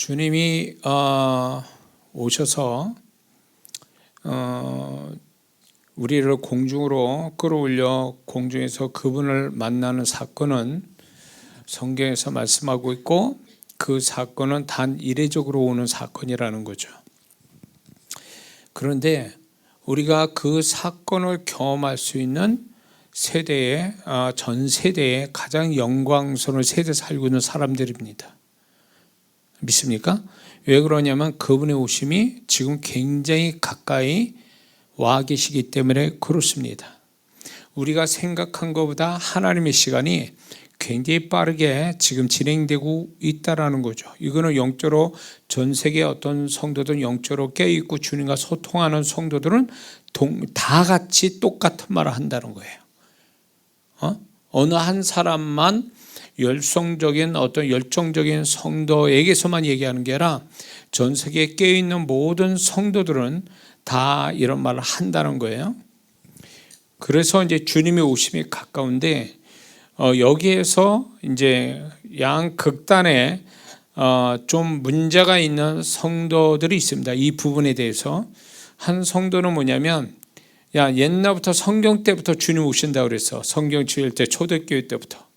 주님이 오셔서 우리를 공중으로 끌어올려 공중에서 그분을 만나는 사건은 성경에서 말씀하고 있고, 그 사건은 단 이례적으로 오는 사건이라는 거죠. 그런데 우리가 그 사건을 경험할 수 있는 세대에, 전 세대에 가장 영광스러운 세대에 살고 있는 사람들입니다. 믿습니까? 왜 그러냐면 그분의 오심이 지금 굉장히 가까이 와 계시기 때문에 그렇습니다. 우리가 생각한 것보다 하나님의 시간이 굉장히 빠르게 지금 진행되고 있다는 거죠. 이거는 영적으로 전 세계 어떤 성도들은 영적으로 깨어있고 주님과 소통하는 성도들은 다 같이 똑같은 말을 한다는 거예요. 어느 한 사람만 열성적인 어떤 열정적인 성도에게서만 얘기하는 게 아니라 전 세계에 깨어있는 모든 성도들은 다 이런 말을 한다는 거예요. 그래서 이제 주님의 오심이 가까운데, 여기에서 이제 양극단에 좀 문제가 있는 성도들이 있습니다. 이 부분에 대해서 한 성도는 뭐냐면, 옛날부터 성경 때부터 주님 오신다고 그랬어. 성경 지을 때 초대교회 때부터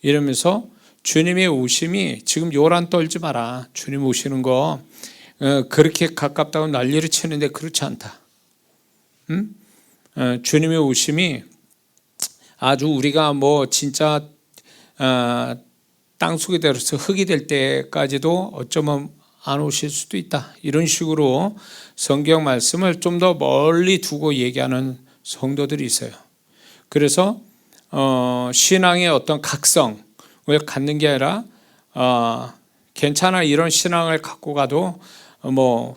이러면서 주님의 오심이 지금 요란 떨지 마라, 주님 오시는 거 그렇게 가깝다고 난리를 치는데 그렇지 않다. 주님의 오심이 아주 우리가 진짜 땅속에 들어서 흙이 될 때까지도 어쩌면 안 오실 수도 있다, 이런 식으로 성경 말씀을 좀 더 멀리 두고 얘기하는 성도들이 있어요. 그래서 신앙의 어떤 각성을 갖는 게 아니라 괜찮아, 이런 신앙을 갖고 가도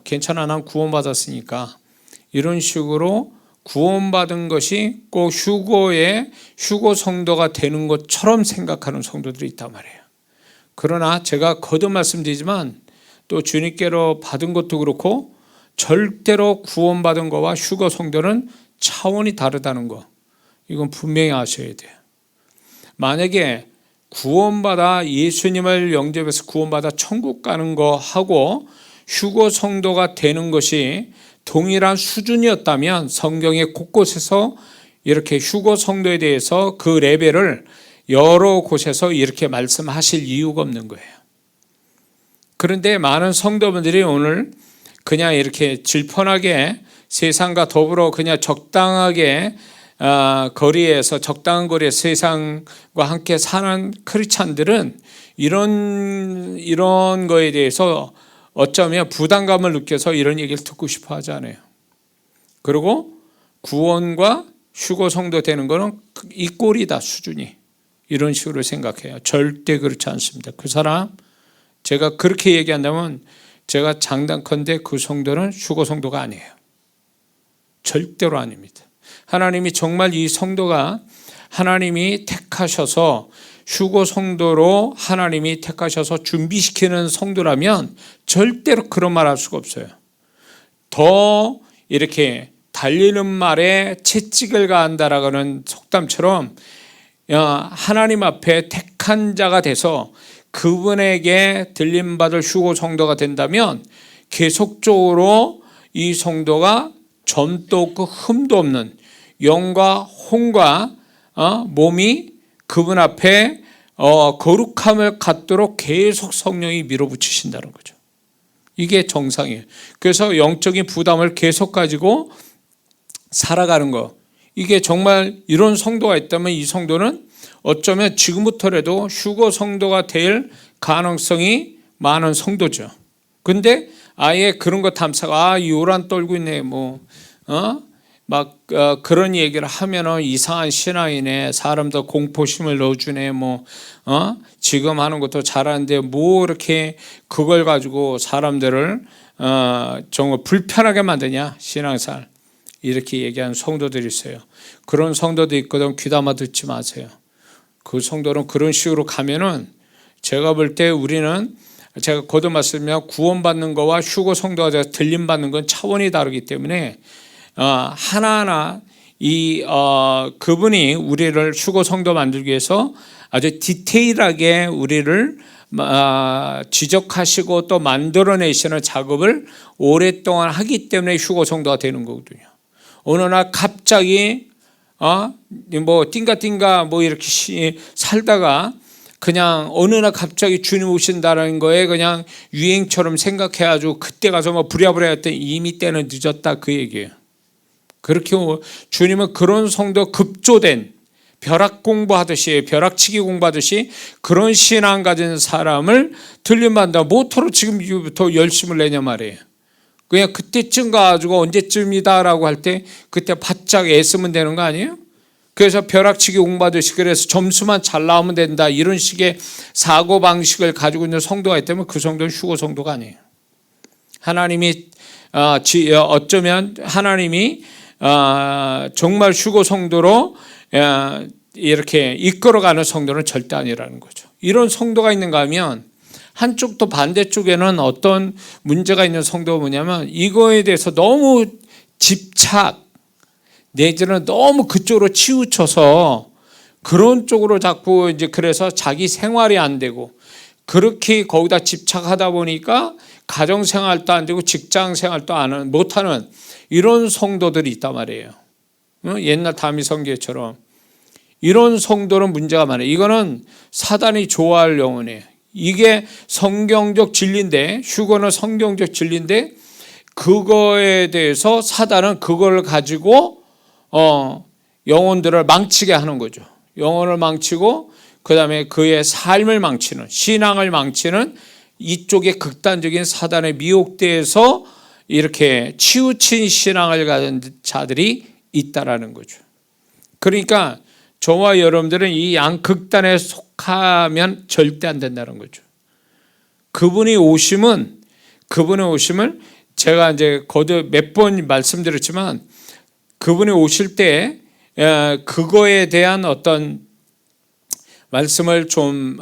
괜찮아, 난 구원받았으니까, 이런 식으로 구원받은 것이 꼭 휴고 성도가 되는 것처럼 생각하는 성도들이 있단 말이에요. 그러나 제가 거듭 말씀드리지만 또 주님께로 받은 것도 그렇고 절대로 구원받은 것과 휴거 성도는 차원이 다르다는 거, 이건 분명히 아셔야 돼요. 만약에 구원받아 예수님을 영접해서 구원받아 천국 가는 거하고 휴거 성도가 되는 것이 동일한 수준이었다면 성경의 곳곳에서 이렇게 휴거 성도에 대해서 그 레벨을 여러 곳에서 이렇게 말씀하실 이유가 없는 거예요. 그런데 많은 성도분들이 오늘 그냥 이렇게 질펀하게 세상과 더불어 그냥 적당하게 거리에서, 적당한 거리에서 세상과 함께 사는 크리스찬들은 이런 거에 대해서 어쩌면 부담감을 느껴서 이런 얘기를 듣고 싶어 하지 않아요. 그리고 구원과 휴거 성도 되는 거는 이 꼴이다, 수준이, 이런 식으로 생각해요. 절대 그렇지 않습니다. 그 사람, 제가 그렇게 얘기한다면 제가 장담컨대 그 성도는 휴거 성도가 아니에요. 절대로 아닙니다. 하나님이 정말 이 성도가 하나님이 택하셔서 휴거 성도로 하나님이 택하셔서 준비시키는 성도라면 절대로 그런 말 할 수가 없어요. 더 이렇게 달리는 말에 채찍을 가한다라는 속담처럼 하나님 앞에 택한 자가 돼서 그분에게 들림받을 휴거 성도가 된다면 계속적으로 이 성도가 점도 없고 흠도 없는 영과 혼과 몸이 그분 앞에 거룩함을 갖도록 계속 성령이 밀어붙이신다는 거죠. 이게 정상이에요. 그래서 영적인 부담을 계속 가지고 살아가는 거, 이게 정말 이런 성도가 있다면 이 성도는 어쩌면 지금부터라도 휴거 성도가 될 가능성이 많은 성도죠. 근데 아예 그런 거 탐사가 요란 떨고 있네, 그런 얘기를 하면은 이상한 신앙이네, 사람도 공포심을 넣어주네, 지금 하는 것도 잘하는데 이렇게 그걸 가지고 사람들을 정말 불편하게 만드냐, 신앙생활, 이렇게 얘기하는 성도들이 있어요. 그런 성도도 있거든. 귀담아 듣지 마세요. 그 성도는 그런 식으로 가면은 제가 볼 때 제가 거듭 말씀드리면 구원받는 거와 휴거 성도가 돼서 들림받는 건 차원이 다르기 때문에 하나하나 그분이 우리를 휴거 성도 만들기 위해서 아주 디테일하게 우리를 지적하시고 또 만들어내시는 작업을 오랫동안 하기 때문에 휴거 성도가 되는 거거든요. 어느 날 갑자기 뭐 띵가띵가 뭐 이렇게 살다가 그냥 어느 날 갑자기 주님 오신다는 거에 그냥 유행처럼 생각해가지고 그때 가서 뭐 부랴부랴 했더니 이미 때는 늦었다 그 얘기예요. 그렇게 주님은 그런 성도 급조된 벼락 공부하듯이 벼락치기 공부하듯이 그런 신앙 가진 사람을 들림받는다. 모토로 지금부터 열심을 내냐 말이에요. 그냥 그때쯤 가가지고 언제쯤이다라고 할 때 그때 바짝 애쓰면 되는 거 아니에요? 그래서 벼락치기 공부하듯이 그래서 점수만 잘 나오면 된다 이런 식의 사고방식을 가지고 있는 성도가 있다면 그 성도는 휴거 성도가 아니에요. 하나님이 어쩌면 하나님이 정말 휴거 성도로 이렇게 이끌어가는 성도는 절대 아니라는 거죠. 이런 성도가 있는가 하면 한쪽 또 반대쪽에는 어떤 문제가 있는 성도가 뭐냐면 이거에 대해서 너무 집착 내지는 너무 그쪽으로 치우쳐서 그런 쪽으로 자꾸 이제 그래서 자기 생활이 안 되고 그렇게 거기다 집착하다 보니까 가정 생활도 안 되고 직장 생활도 못하는 이런 성도들이 있단 말이에요. 옛날 다미성교회처럼 이런 성도는 문제가 많아요. 이거는 사단이 좋아할 영혼이에요. 이게 성경적 진리인데 휴거는 성경적 진리인데 그거에 대해서 사단은 그걸 가지고 영혼들을 망치게 하는 거죠. 영혼을 망치고 그 다음에 그의 삶을 망치는 신앙을 망치는 이쪽에 극단적인 사단의 미혹대에서 이렇게 치우친 신앙을 가진 자들이 있다라는 거죠. 그러니까 저와 여러분들은 이 양극단에 속하면 절대 안 된다는 거죠. 그분이 오심을 제가 이제 거듭 몇 번 말씀드렸지만 그분이 오실 때 그거에 대한 어떤 말씀을 좀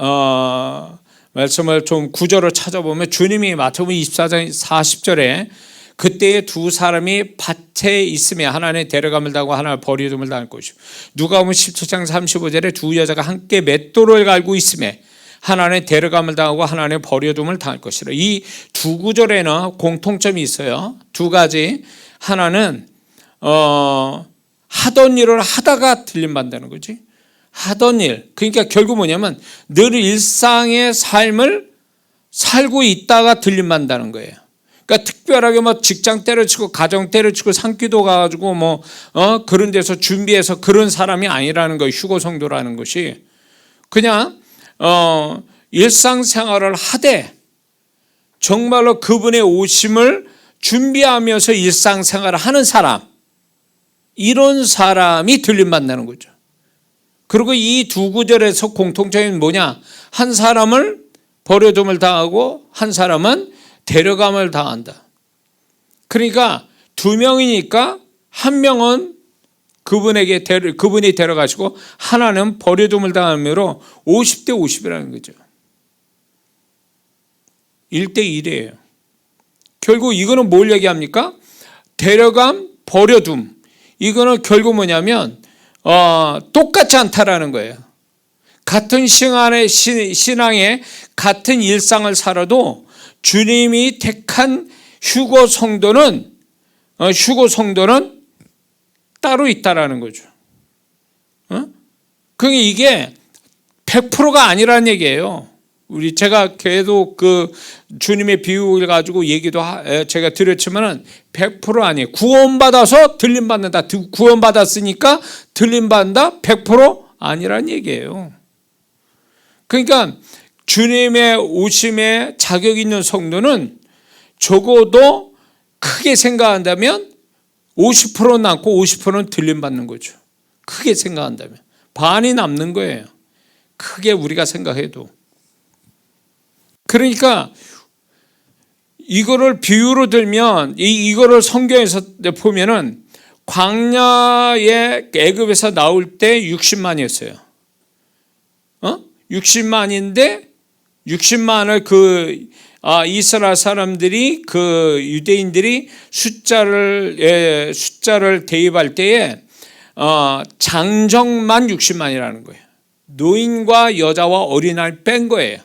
구절을 찾아보면 주님이 마태복음 24장 40절에 그때에 두 사람이 밭에 있으며 하나는 데려감을 당하고 하나는 버려둠을 당할 것이고 누가복음 17장 35절에 두 여자가 함께 맷돌을 갈고 있으며 하나는 데려감을 당하고 하나는 버려둠을 당할 것이라. 이 두 구절에는 공통점이 있어요. 두 가지. 하나는 하던 일을 하다가 들림받는다는 거지. 하던 일. 그러니까 결국 뭐냐면 늘 일상의 삶을 살고 있다가 들림받는다는 거예요. 그러니까 특별하게 뭐 직장 때려치고 가정 때려치고 산기도 가가지고 그런 데서 준비해서 그런 사람이 아니라는 거예요. 휴거 성도라는 것이 그냥 일상생활을 하되 정말로 그분의 오심을 준비하면서 일상생활을 하는 사람, 이런 사람이 들림받는다는 거죠. 그리고 이 두 구절에서 공통점이 뭐냐? 한 사람을 버려둠을 당하고 한 사람은 데려감을 당한다. 그러니까 두 명이니까 한 명은 그분이 데려가시고 하나는 버려둠을 당함으로 50대 50이라는 거죠. 1대 1이에요. 결국 이거는 뭘 얘기합니까? 데려감, 버려둠. 이거는 결국 뭐냐면 똑같지 않다라는 거예요. 같은 신앙에 같은 일상을 살아도 주님이 택한 휴거 성도는 따로 있다라는 거죠. 그게 이게 100%가 아니라는 얘기예요. 제가 계속 그 주님의 비유를 가지고 얘기도 제가 드렸지만은 100% 아니에요. 구원받아서 들림받는다. 구원받았으니까 들림받는다. 100% 아니라는 얘기예요. 그러니까 주님의 오심에 자격 있는 성도는 적어도 크게 생각한다면 50%는 남고 50%는 들림받는 거죠. 크게 생각한다면. 반이 남는 거예요. 크게 우리가 생각해도. 그러니까 이거를 비유로 들면 이거를 성경에서 보면은 광야의 애굽에서 나올 때 60만이었어요. 60만인데 60만을 이스라엘 사람들이 유대인들이 숫자를 대입할 때에 장정만 60만이라는 거예요. 노인과 여자와 어린아이를 뺀 거예요.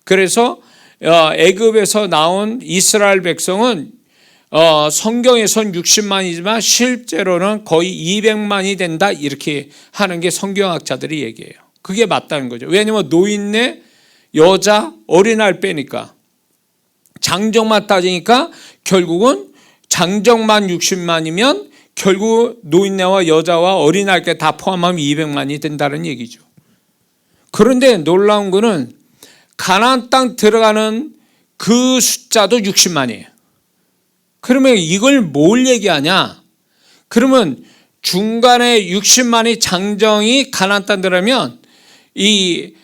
그래서 애굽에서 나온 이스라엘 백성은 성경에선 60만이지만 실제로는 거의 200만이 된다, 이렇게 하는 게 성경학자들이 얘기해요. 그게 맞다는 거죠. 왜냐하면 노인네, 여자, 어린아이 빼니까 장정만 따지니까 결국은 장정만 60만이면 결국 노인네와 여자와 어린아이까지 다 포함하면 200만이 된다는 얘기죠. 그런데 놀라운 거는 가나안 땅 들어가는 그 숫자도 60만이에요. 그러면 이걸 뭘 얘기하냐? 그러면 중간에 60만이 장정이 가나안 땅 들어가면 이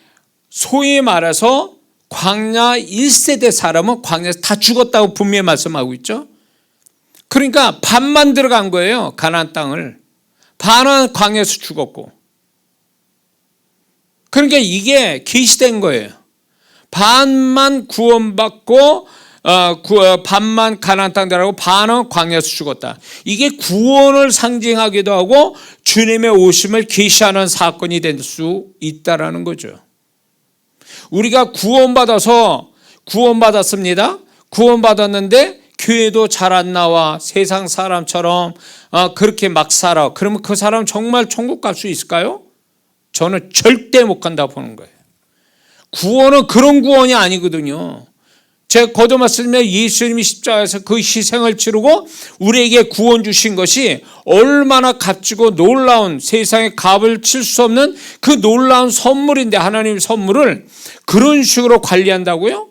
소위 말해서 광야 1세대 사람은 광야에서 다 죽었다고 분명히 말씀하고 있죠. 그러니까 반만 들어간 거예요. 가나안 땅을. 반은 광야에서 죽었고. 그러니까 이게 계시된 거예요. 반만 구원받고 반만 가나안 땅 들어가고 반은 광야에서 죽었다. 이게 구원을 상징하기도 하고 주님의 오심을 계시하는 사건이 될 수 있다라는 거죠. 우리가 구원받았습니다. 구원받았는데 교회도 잘 안 나와, 세상 사람처럼 그렇게 막 살아. 그러면 그 사람 정말 천국 갈 수 있을까요? 저는 절대 못 간다고 보는 거예요. 구원은 그런 구원이 아니거든요. 제가 거듭 말씀드리면 예수님이 십자가에서 그 희생을 치르고 우리에게 구원 주신 것이 얼마나 값지고 놀라운, 세상에 값을 칠 수 없는 그 놀라운 선물인데, 하나님의 선물을 그런 식으로 관리한다고요?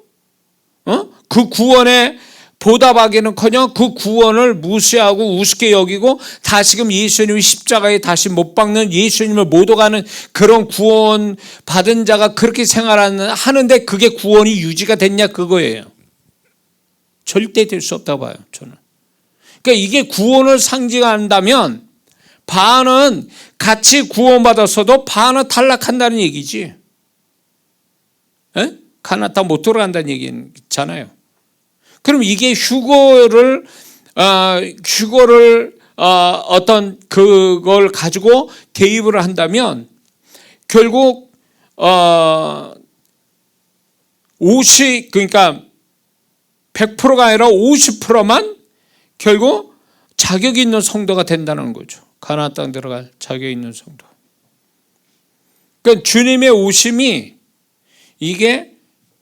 그 구원에 보답하기는커녕 그 구원을 무시하고 우습게 여기고 다시금 예수님이 십자가에 다시 못 박는, 예수님을 못 오가는 그런 구원 받은 자가 그렇게 생활하는데 그게 구원이 유지가 됐냐, 그거예요. 절대 될 수 없다고 봐요, 저는. 그러니까 이게 구원을 상징한다면 반은 같이 구원받았어도 반은 탈락한다는 얘기지. 가나안 땅 못 들어간다는 얘기잖아요. 그럼 이게 휴거를 어떤 그걸 가지고 대입을 한다면 결국 50, 그러니까 100%가 아니라 50%만 결국 자격이 있는 성도가 된다는 거죠. 가나안 땅 들어갈 자격이 있는 성도. 그러니까 주님의 오심이 이게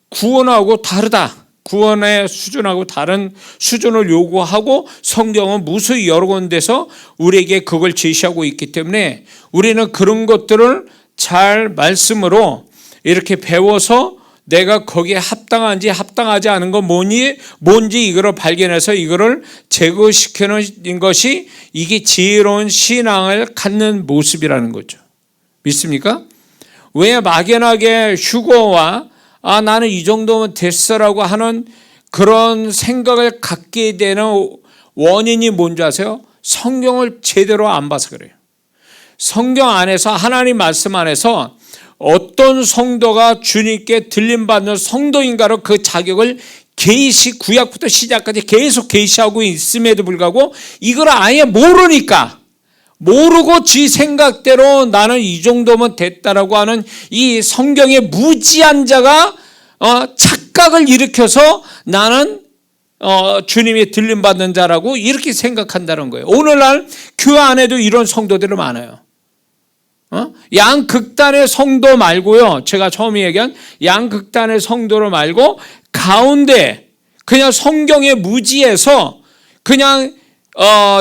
구원하고 다르다. 구원의 수준하고 다른 수준을 요구하고 성경은 무수히 여러 군데서 우리에게 그걸 제시하고 있기 때문에 우리는 그런 것들을 잘 말씀으로 이렇게 배워서 내가 거기에 합당한지 합당하지 않은 건 뭔지 이거를 발견해서 이거를 제거시키는 것이 이게 지혜로운 신앙을 갖는 모습이라는 거죠. 믿습니까? 왜 막연하게 휴거와 나는 이 정도면 됐어라고 하는 그런 생각을 갖게 되는 원인이 뭔지 아세요? 성경을 제대로 안 봐서 그래요. 성경 안에서, 하나님 말씀 안에서 어떤 성도가 주님께 들림받는 성도인가로 그 자격을 구약부터 시작까지 계속 계시하고 있음에도 불구하고 이걸 아예 모르고 지 생각대로 나는 이 정도면 됐다라고 하는 이 성경의 무지한 자가 착각을 일으켜서 나는 주님의 들림받는 자라고 이렇게 생각한다는 거예요. 오늘날 교회 안에도 이런 성도들이 많아요. 양극단의 성도 말고요, 제가 처음에 얘기한 양극단의 성도를 말고 가운데 그냥 성경에 무지해서 그냥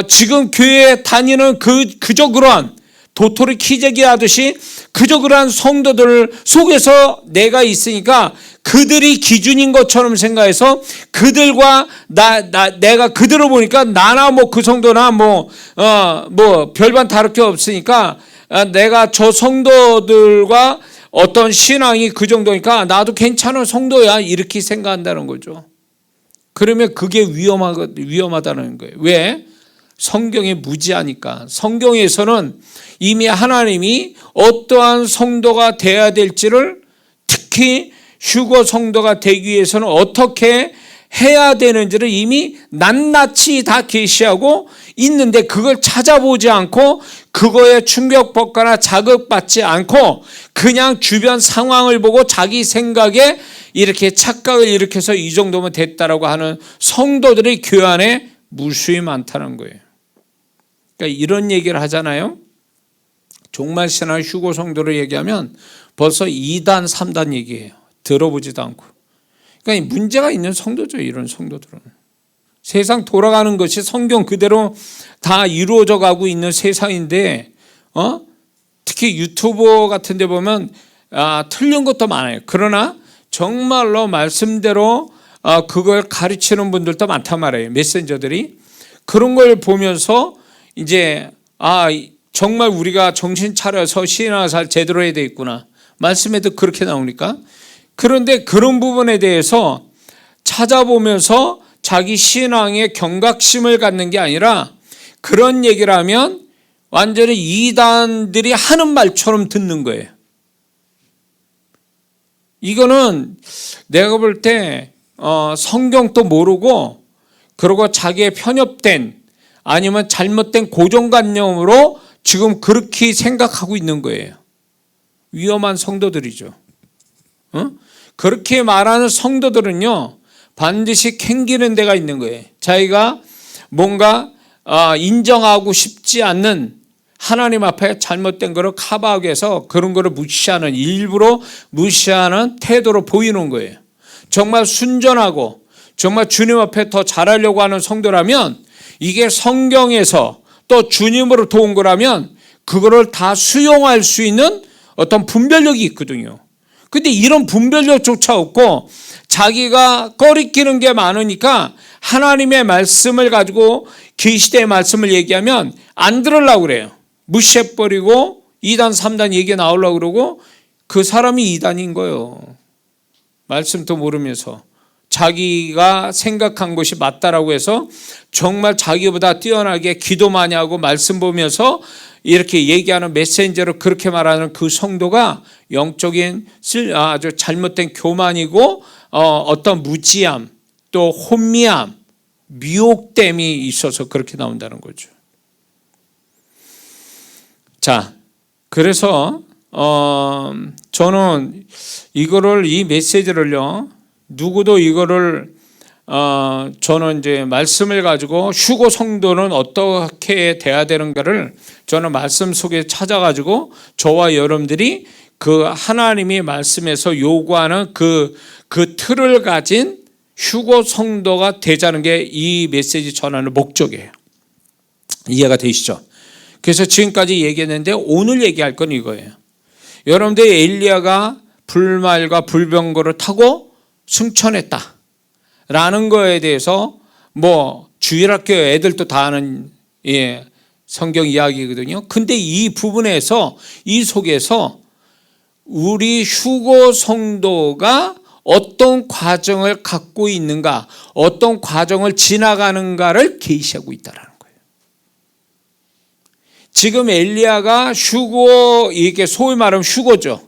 지금 교회에 다니는 그저 그러한 도토리 키재기 하듯이 그저 그러한 성도들 속에서 내가 있으니까 그들이 기준인 것처럼 생각해서 그들과 내가 그들을 보니까 나나 그 성도나 별반 다를 게 없으니까 내가 저 성도들과 어떤 신앙이 그 정도니까 나도 괜찮은 성도야, 이렇게 생각한다는 거죠. 그러면 그게 위험하다는 거예요. 왜? 성경에 무지하니까. 성경에서는 이미 하나님이 어떠한 성도가 돼야 될지를, 특히 휴거 성도가 되기 위해서는 어떻게 해야 되는지를 이미 낱낱이 다 계시하고 있는데 그걸 찾아보지 않고 그거에 충격받거나 자극받지 않고 그냥 주변 상황을 보고 자기 생각에 이렇게 착각을 일으켜서 이 정도면 됐다라고 하는 성도들이 교회 안에 무수히 많다는 거예요. 그러니까 이런 얘기를 하잖아요. 종말 신앙 휴고 성도를 얘기하면 벌써 2단, 3단 얘기해요. 들어보지도 않고. 그러니까 문제가 있는 성도죠. 이런 성도들은. 세상 돌아가는 것이 성경 그대로 다 이루어져 가고 있는 세상인데 특히 유튜버 같은 데 보면 틀린 것도 많아요. 그러나 정말로 말씀대로 그걸 가르치는 분들도 많단 말이에요. 메신저들이. 그런 걸 보면서 이제 정말 우리가 정신 차려서 신앙생활 제대로 해야 되겠구나. 말씀에도 그렇게 나오니까. 그런데 그런 부분에 대해서 찾아보면서 자기 신앙의 경각심을 갖는 게 아니라 그런 얘기를 하면 완전히 이단들이 하는 말처럼 듣는 거예요. 이거는 내가 볼 때 성경도 모르고 그리고 자기의 편협된 아니면 잘못된 고정관념으로 지금 그렇게 생각하고 있는 거예요. 위험한 성도들이죠. 그렇게 말하는 성도들은요 반드시 캥기는 데가 있는 거예요. 자기가 뭔가 인정하고 싶지 않는 하나님 앞에 잘못된 거를 커버하기 위해서 그런 거를 무시하는, 일부러 무시하는 태도로 보이는 거예요. 정말 순전하고 정말 주님 앞에 더 잘하려고 하는 성도라면 이게 성경에서 또 주님으로부터 온 거라면 그거를 다 수용할 수 있는 어떤 분별력이 있거든요. 근데 이런 분별력조차 없고 자기가 꺼리끼는 게 많으니까 하나님의 말씀을 가지고 계시대의 말씀을 얘기하면 안 들으려고 그래요. 무시해버리고 2단 3단 얘기 나오려고 그러고 그 사람이 2단인 거예요. 말씀도 모르면서 자기가 생각한 것이 맞다라고 해서 정말 자기보다 뛰어나게 기도 많이 하고 말씀 보면서 이렇게 얘기하는 메신저로 그렇게 말하는 그 성도가 영적인 아주 잘못된 교만이고 어떤 무지함 또 혼미함 미혹됨이 있어서 그렇게 나온다는 거죠. 자, 그래서 저는 이거를 이 메시지를요 누구도 이거를 저는 이제 말씀을 가지고 휴고 성도는 어떻게 돼야 되는가를 저는 말씀 속에 찾아가지고 저와 여러분들이 그 하나님이 말씀에서 요구하는 그 틀을 가진 휴고 성도가 되자는 게 이 메시지 전하는 목적이에요. 이해가 되시죠? 그래서 지금까지 얘기했는데 오늘 얘기할 건 이거예요. 여러분들 엘리야가 불말과 불병거를 타고 승천했다 라는 거에 대해서 뭐 주일학교 애들도 다 아는 성경 이야기거든요. 근데 이 부분에서 이 속에서 우리 휴고 성도가 어떤 과정을 갖고 있는가, 어떤 과정을 지나가는가를 계시하고 있다라는 거예요. 지금 엘리야가 휴고, 이게 소위 말하면 휴고죠.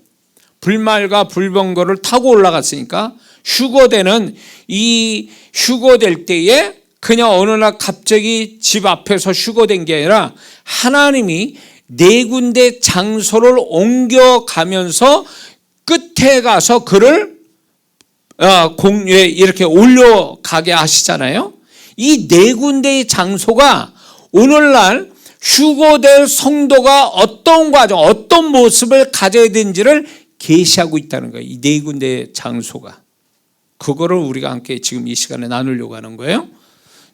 불말과 불병거를 타고 올라갔으니까 휴고되는 이 휴고될 때에 그냥 어느 날 갑자기 집 앞에서 휴고된 게 아니라 하나님이 4군데 장소를 옮겨가면서 끝에 가서 그를 공유에 이렇게 올려가게 하시잖아요. 이 4군데의 장소가 오늘날 휴고될 성도가 어떤 과정, 어떤 모습을 가져야 되는지를 계시하고 있다는 거예요. 이 4군데의 장소가. 그거를 우리가 함께 지금 이 시간에 나누려고 하는 거예요.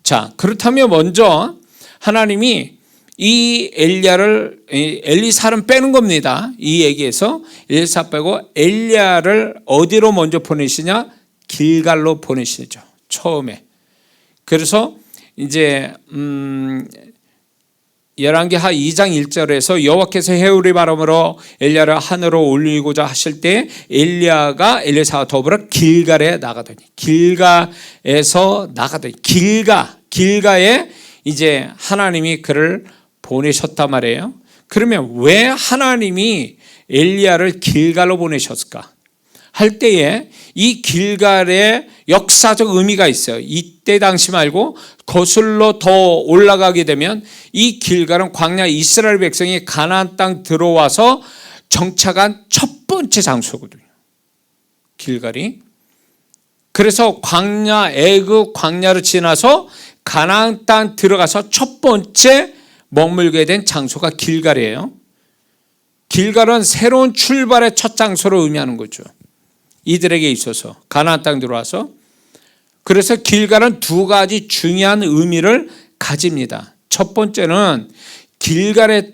자, 그렇다면 먼저 하나님이 이 엘리사를 빼는 겁니다. 이 얘기에서 엘리사 빼고 엘리야를 어디로 먼저 보내시냐? 길갈로 보내시죠. 처음에. 그래서 이제 열왕기하 2장 1절에서 여호와께서 해오리 바람으로 엘리야를 하늘로 올리고자 하실 때 엘리야가 엘리사와 더불어 길갈에 나가더니 길가에서 나가더니 길가에 이제 하나님이 그를 보내셨단 말이에요. 그러면 왜 하나님이 엘리야를 길갈로 보내셨을까? 할 때에 이 길갈의 역사적 의미가 있어요. 이때 당시 말고 거슬러 더 올라가게 되면 이 길갈은 광야 이스라엘 백성이 가나안 땅 들어와서 정착한 첫 번째 장소거든요. 길갈이. 그래서 광야, 애굽 광야를 지나서 가나안 땅 들어가서 첫 번째 머물게 된 장소가 길갈이에요. 길갈은 새로운 출발의 첫 장소로 의미하는 거죠. 이들에게 있어서 가나안 땅 들어와서. 그래서 길갈은 두 가지 중요한 의미를 가집니다. 첫 번째는 길가의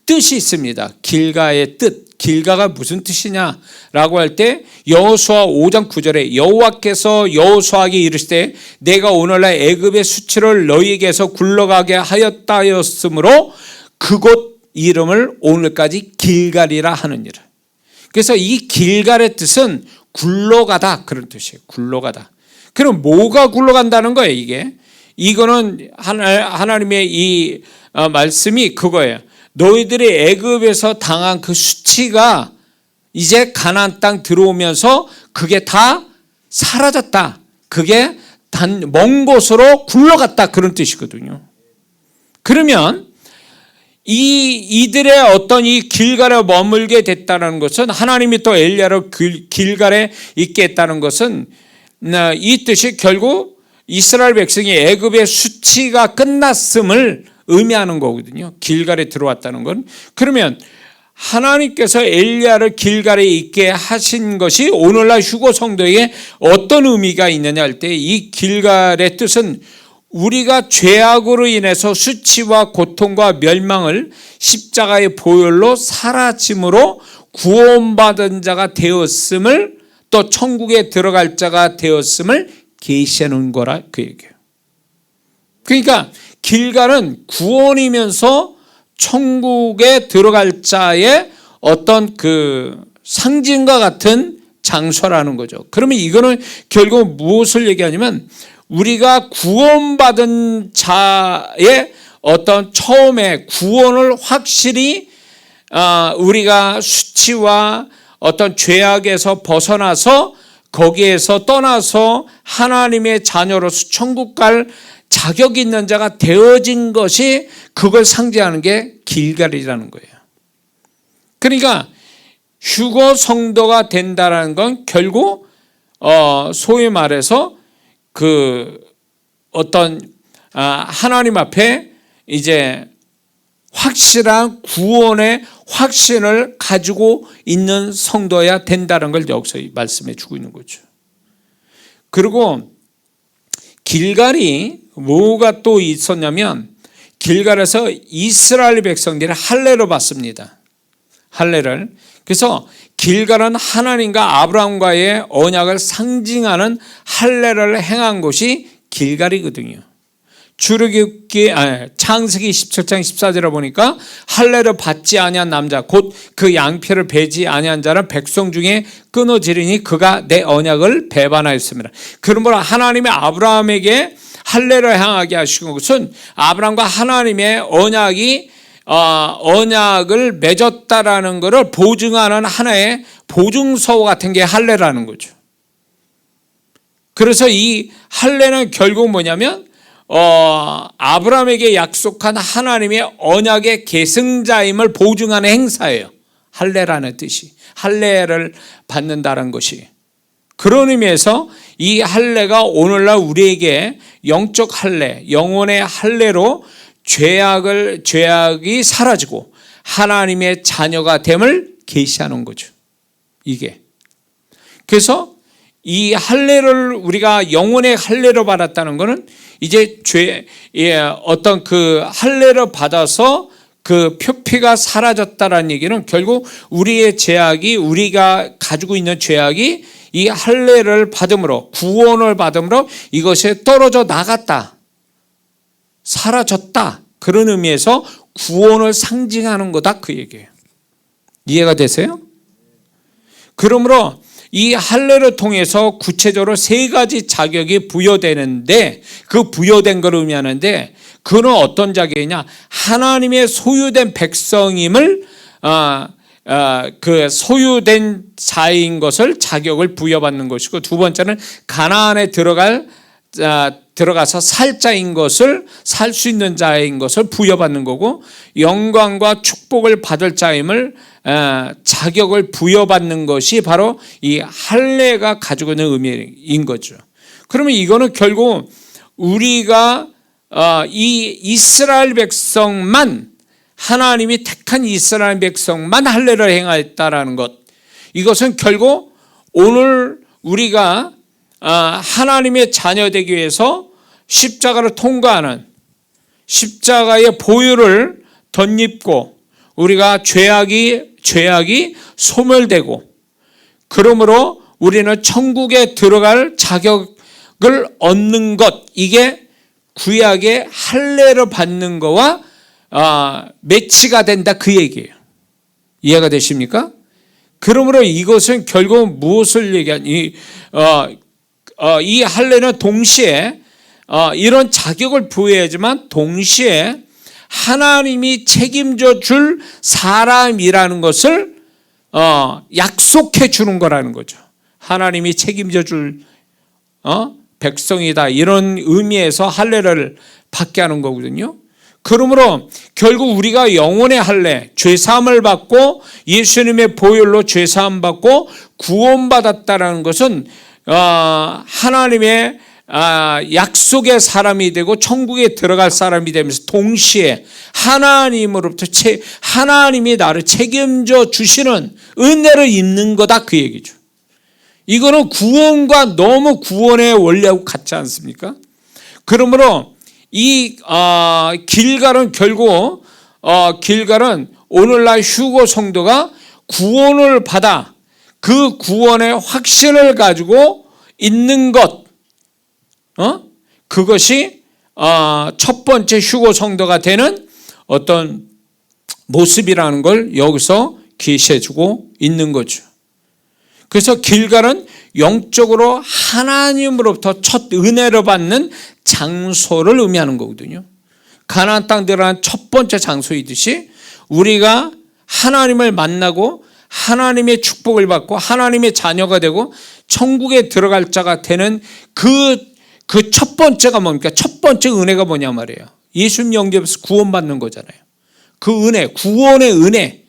뜻이 있습니다. 길가의 뜻. 길가가 무슨 뜻이냐라고 할 때 여호수아 5장 9절에 여호와께서 여호수아에게 이르시되 내가 오늘날 애굽의 수치를 너희에게서 굴러가게 하였다였으므로 그곳 이름을 오늘까지 길갈이라 하느니라. 그래서 이 길갈의 뜻은 굴러가다 그런 뜻이에요. 굴러가다. 그럼 뭐가 굴러간다는 거예요, 이게? 이거는 하나님의 이 말씀이 그거예요. 너희들이 애굽에서 당한 그 수치가 이제 가나안 땅 들어오면서 그게 다 사라졌다. 그게 먼 곳으로 굴러갔다 그런 뜻이거든요. 그러면 이들의 어떤 이 길갈에 머물게 됐다는 것은 하나님이 또 엘리야를 길갈에 있게 했다는 것은 이 뜻이 결국 이스라엘 백성이 애굽의 수치가 끝났음을 의미하는 거거든요. 길갈에 들어왔다는 건. 그러면 하나님께서 엘리야를 길갈에 있게 하신 것이 오늘날 휴거 성도에게 어떤 의미가 있느냐 할 때 이 길갈의 뜻은 우리가 죄악으로 인해서 수치와 고통과 멸망을 십자가의 보혈로 사라짐으로 구원받은 자가 되었음을 또 천국에 들어갈 자가 되었음을 계시하는 거라 그 얘기예요. 그러니까 길갈은 구원이면서 천국에 들어갈 자의 어떤 그 상징과 같은 장소라는 거죠. 그러면 이거는 결국 무엇을 얘기하냐면 우리가 구원받은 자의 어떤 처음에 구원을 확실히 우리가 수치와 어떤 죄악에서 벗어나서 거기에서 떠나서 하나님의 자녀로서 천국 갈 자격 있는 자가 되어진 것이 그걸 상징하는 게 길갈이라는 거예요. 그러니까 휴거 성도가 된다는 건 결국 소위 말해서 그 어떤 하나님 앞에 이제 확실한 구원의 확신을 가지고 있는 성도여야 된다는 걸 여기서 말씀해 주고 있는 거죠. 그리고 길갈이 뭐가 또 있었냐면 길갈에서 이스라엘 백성들이 할례를 받습니다. 할례를. 그래서 길갈은 하나님과 아브라함과의 언약을 상징하는 할례를 행한 곳이 길갈이거든요. 출애굽기 창세기 17장 14절에 보니까 할례를 받지 아니한 남자 곧 그 양피를 베지 아니한 자는 백성 중에 끊어지리니 그가 내 언약을 배반하였습니다. 그러므로 하나님의 아브라함에게 할례를 행하게 하신 것은 아브라함과 하나님의 언약을 맺었다라는 것을 보증하는 하나의 보증서 같은 게 할례라는 거죠. 그래서 이 할례는 결국 뭐냐면 아브라함에게 약속한 하나님의 언약의 계승자임을 보증하는 행사예요. 할례라는 뜻이. 할례를 받는다는 것이. 그런 의미에서 이 할례가 오늘날 우리에게 영적 할례, 영혼의 할례로 죄악이 사라지고 하나님의 자녀가 됨을 계시하는 거죠. 이게. 그래서 이 할례를 우리가 영혼의 할례로 받았다는 것은 이제 어떤 그 할례를 받아서 그 표피가 사라졌다라는 얘기는 결국 우리의 죄악이 우리가 가지고 있는 죄악이 이 할례를 받음으로 구원을 받음으로 이것에 떨어져 나갔다. 사라졌다. 그런 의미에서 구원을 상징하는 거다 그 얘기예요. 이해가 되세요? 그러므로 이 할례를 통해서 구체적으로 세 가지 자격이 부여되는데 그 부여된 걸 의미하는데 그는 어떤 자격이냐? 하나님의 소유된 백성임을 그 소유된 자인 것을 자격을 부여받는 것이고, 두 번째는 가나안에 들어가서 살 자인 것을, 살 수 있는 자인 것을 부여받는 거고, 영광과 축복을 받을 자임을 자격을 부여받는 것이 바로 이 할례가 가지고 있는 의미인 거죠. 그러면 이거는 결국 우리가 이 이스라엘 백성만, 하나님이 택한 이스라엘 백성만 할례를 행하였다라는 것, 이것은 결국 오늘 우리가 하나님의 자녀 되기 위해서 십자가를 통과하는, 십자가의 보혈을 덧입고 우리가 죄악이 소멸되고, 그러므로 우리는 천국에 들어갈 자격을 얻는 것, 이게 구약의 할례를 받는 거와 매치가 된다, 그 얘기예요. 이해가 되십니까? 그러므로 이것은 결국 무엇을 얘기하니, 이 할례는 동시에 이런 자격을 부여하지만 동시에 하나님이 책임져 줄 사람이라는 것을 약속해 주는 거라는 거죠. 하나님이 책임져 줄 백성이다, 이런 의미에서 할례를 받게 하는 거거든요. 그러므로 결국 우리가 영혼의 할례, 죄사함을 받고 예수님의 보혈로 죄사함 받고 구원받았다라는 것은 하나님의 약속의 사람이 되고 천국에 들어갈 사람이 되면서 동시에 하나님으로부터 하나님이 나를 책임져 주시는 은혜를 입는 거다, 그 얘기죠. 이거는 구원과 너무 구원의 원리하고 같지 않습니까? 그러므로 이 길갈은 결국 길갈은 오늘날 휴거 성도가 구원을 받아 그 구원의 확신을 가지고 있는 것, 그것이 첫 번째 휴거 성도가 되는 어떤 모습이라는 걸 여기서 계시해주고 있는 거죠. 그래서 길갈은 영적으로 하나님으로부터 첫 은혜를 받는 장소를 의미하는 거거든요. 가나안 땅 들어간 첫 번째 장소이듯이 우리가 하나님을 만나고 하나님의 축복을 받고 하나님의 자녀가 되고 천국에 들어갈 자가 되는 그 첫 번째가 뭡니까? 첫 번째 은혜가 뭐냐 말이에요. 예수님 영접해서 구원받는 거잖아요. 그 은혜, 구원의 은혜,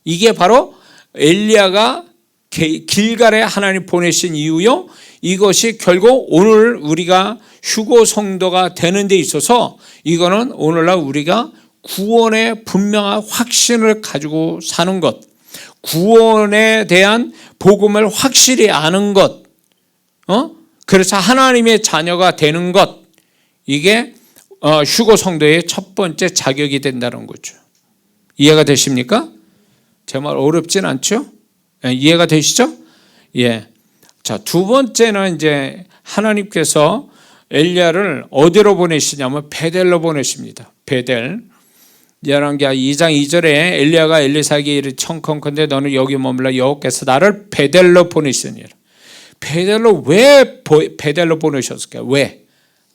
이게 바로 엘리야가 길갈에 하나님 보내신 이유요, 이것이 결국 오늘 우리가 휴거 성도가 되는 데 있어서 이거는 오늘날 우리가 구원의 분명한 확신을 가지고 사는 것, 구원에 대한 복음을 확실히 아는 것, 그래서 하나님의 자녀가 되는 것, 이게 휴거 성도의 첫 번째 자격이 된다는 거죠. 이해가 되십니까? 제 말 어렵진 않죠? 이해가 되시죠? 예. 자, 두 번째는 이제 하나님께서 엘리야를 어디로 보내시냐면 베델로 보내십니다. 베델. 열왕기하 2장 2절에 엘리야가 엘리사에게 이르되 청컨대 너는 여기 머물러 여호와께서 나를 베델로 보내시니라. 베델로 왜 베델로 보내셨을까요? 왜?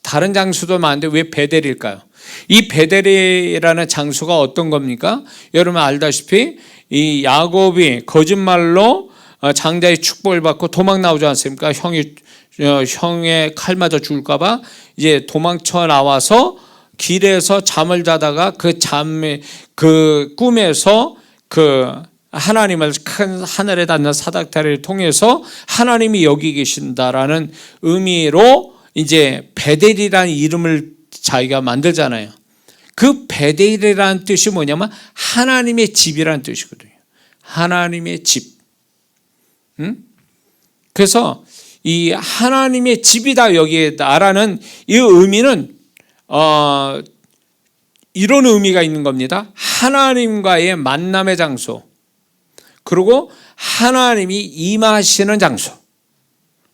다른 장소도 많은데 왜 베델일까요? 이 베델이라는 장소가 어떤 겁니까? 여러분 알다시피 이 야곱이 거짓말로 장자의 축복을 받고 도망 나오지 않습니까? 형의 칼 맞아 죽을까봐 이제 도망쳐 나와서 길에서 잠을 자다가 그 꿈에서 하나님을 큰 하늘에 닿는 사닥다리를 통해서 하나님이 여기 계신다라는 의미로 이제 베델이라는 이름을 자기가 만들잖아요. 그 베델이라는 뜻이 뭐냐면 하나님의 집이라는 뜻이거든요. 하나님의 집. 그래서 이 하나님의 집이다 여기에 나라는 이 의미는 이런 의미가 있는 겁니다. 하나님과의 만남의 장소, 그리고 하나님이 임하시는 장소,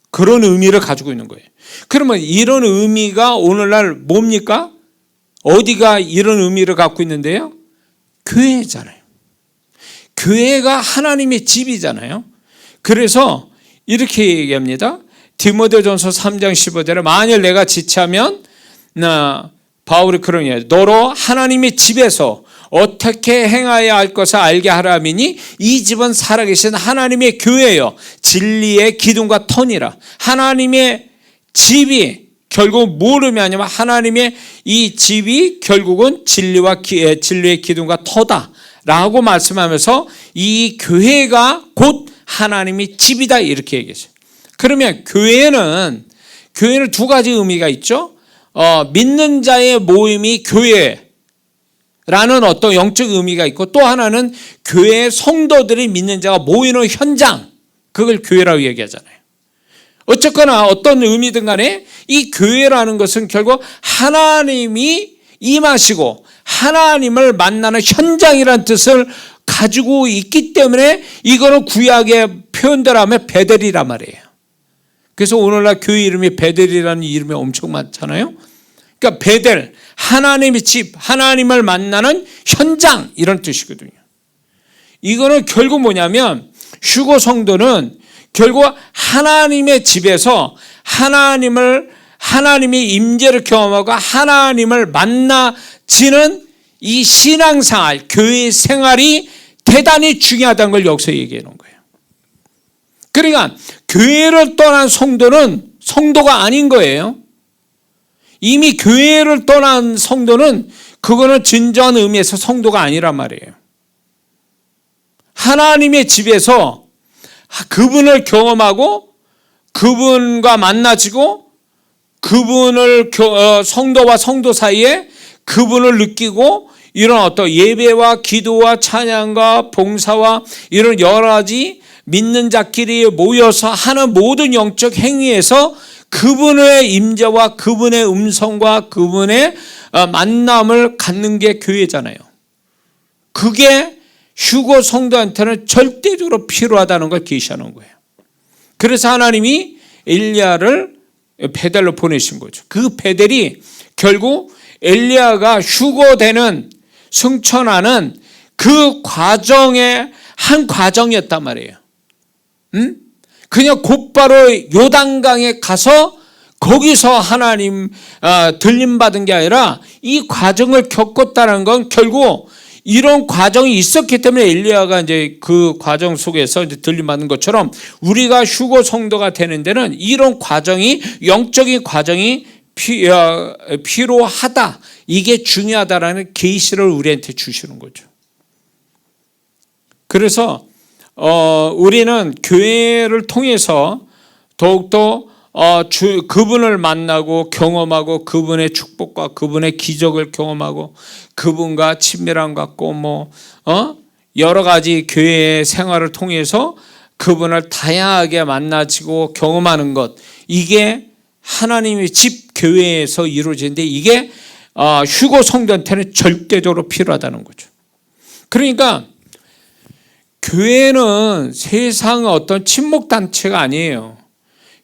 그런 의미를 가지고 있는 거예요. 그러면 이런 의미가 오늘날 뭡니까? 어디가 이런 의미를 갖고 있는데요? 교회잖아요. 교회가 하나님의 집이잖아요. 그래서 이렇게 얘기합니다. 디모데전서 3장 15절에 만일 내가 지체하면 바울이 그러냐, 너로 하나님의 집에서 어떻게 행하여야 할 것을 알게 하라 하미니 이 집은 살아계신 하나님의 교회요 진리의 기둥과 터니라. 하나님의 집이 결국 뭘 의미하냐면 하나님의 이 집이 결국은 진리의 기둥과 터다라고 말씀하면서 이 교회가 곧 하나님의 집이다 이렇게 얘기했어요. 그러면 교회는 두 가지 의미가 있죠. 믿는 자의 모임이 교회라는 어떤 영적 의미가 있고, 또 하나는 교회 성도들이 믿는 자가 모이는 현장, 그걸 교회라고 얘기하잖아요. 어쨌거나 어떤 의미든 간에 이 교회라는 것은 결국 하나님이 임하시고 하나님을 만나는 현장이라는 뜻을 가지고 있기 때문에 이거는 구약의 표현대로 하면 베델이란 말이에요. 그래서 오늘날 교회 이름이 베델이라는 이름이 엄청 많잖아요. 그러니까 베델, 하나님의 집, 하나님을 만나는 현장 이런 뜻이거든요. 이거는 결국 뭐냐면 휴거 성도는 결국 하나님의 집에서 하나님의 임재를 경험하고 하나님을 만나지는 이 신앙생활, 교회 생활이 대단히 중요하다는 걸 여기서 얘기해 놓은 거예요. 그러니까 교회를 떠난 성도는 성도가 아닌 거예요. 이미 교회를 떠난 성도는 그거는 진정한 의미에서 성도가 아니란 말이에요. 하나님의 집에서 그분을 경험하고 그분과 만나지고 그분을 성도와 성도 사이에 그분을 느끼고 이런 어떤 예배와 기도와 찬양과 봉사와 이런 여러 가지 믿는 자끼리 모여서 하는 모든 영적 행위에서 그분의 임재와 그분의 음성과 그분의 만남을 갖는 게 교회잖아요. 그게 휴거 성도한테는 절대적으로 필요하다는 걸 계시하는 거예요. 그래서 하나님이 엘리야를 베델로 보내신 거죠. 그 베델이 결국 엘리야가 휴거되는 승천하는 그 과정의 한 과정이었단 말이에요. 그냥 곧바로 요단강에 가서 거기서 하나님 들림 받은 게 아니라 이 과정을 겪었다는 건 결국 이런 과정이 있었기 때문에 엘리야가 이제 그 과정 속에서 이제 들림 받은 것처럼 우리가 휴거 성도가 되는 데는 이런 과정이 영적인 과정이 필요하다. 이게 중요하다라는 계시를 우리한테 주시는 거죠. 그래서 우리는 교회를 통해서 더욱더 그분을 만나고 경험하고 그분의 축복과 그분의 기적을 경험하고 그분과 친밀함 갖고 여러 가지 교회의 생활을 통해서 그분을 다양하게 만나지고 경험하는 것, 이게 하나님의 집 교회에서 이루어지는데 이게 휴거 성도한테는 절대적으로 필요하다는 거죠. 그러니까 교회는 세상의 어떤 친목단체가 아니에요.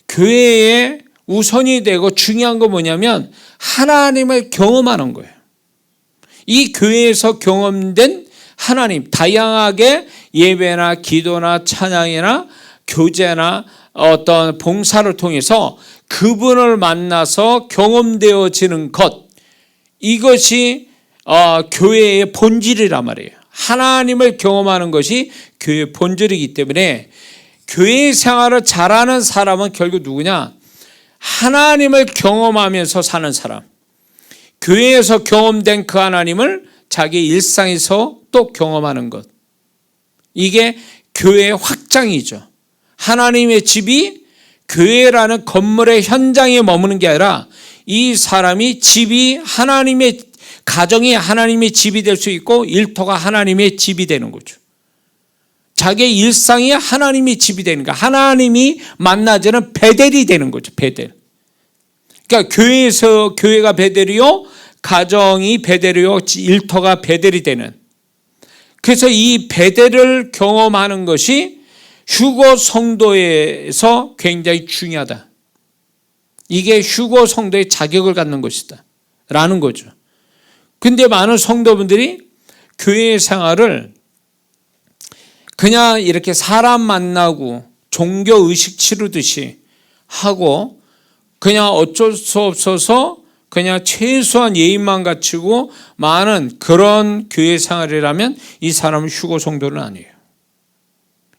교회의 우선이 되고 중요한 건 뭐냐면 하나님을 경험하는 거예요. 이 교회에서 경험된 하나님, 다양하게 예배나 기도나 찬양이나 교제나 어떤 봉사를 통해서 그분을 만나서 경험되어지는 것, 이것이 교회의 본질이란 말이에요. 하나님을 경험하는 것이 교회의 본질이기 때문에 교회 생활을 잘하는 사람은 결국 누구냐? 하나님을 경험하면서 사는 사람. 교회에서 경험된 그 하나님을 자기 일상에서 또 경험하는 것. 이게 교회의 확장이죠. 하나님의 집이 교회라는 건물의 현장에 머무는 게 아니라 이 사람이 집이 하나님의 가정이 하나님의 집이 될 수 있고 일터가 하나님의 집이 되는 거죠. 자기의 일상이 하나님의 집이 되는 거야. 하나님이 만나지는 베델이 되는 거죠. 베델. 그러니까 교회가 베델이요, 가정이 베델이요, 일터가 베델이 되는. 그래서 이 베델을 경험하는 것이 휴거 성도에서 굉장히 중요하다. 이게 휴거 성도의 자격을 갖는 것이다 라는 거죠. 근데 많은 성도분들이 교회 생활을 그냥 이렇게 사람 만나고 종교 의식 치르듯이 하고 그냥 어쩔 수 없어서 그냥 최소한 예의만 갖추고 많은 그런 교회 생활이라면 이 사람은 휴거 성도는 아니에요.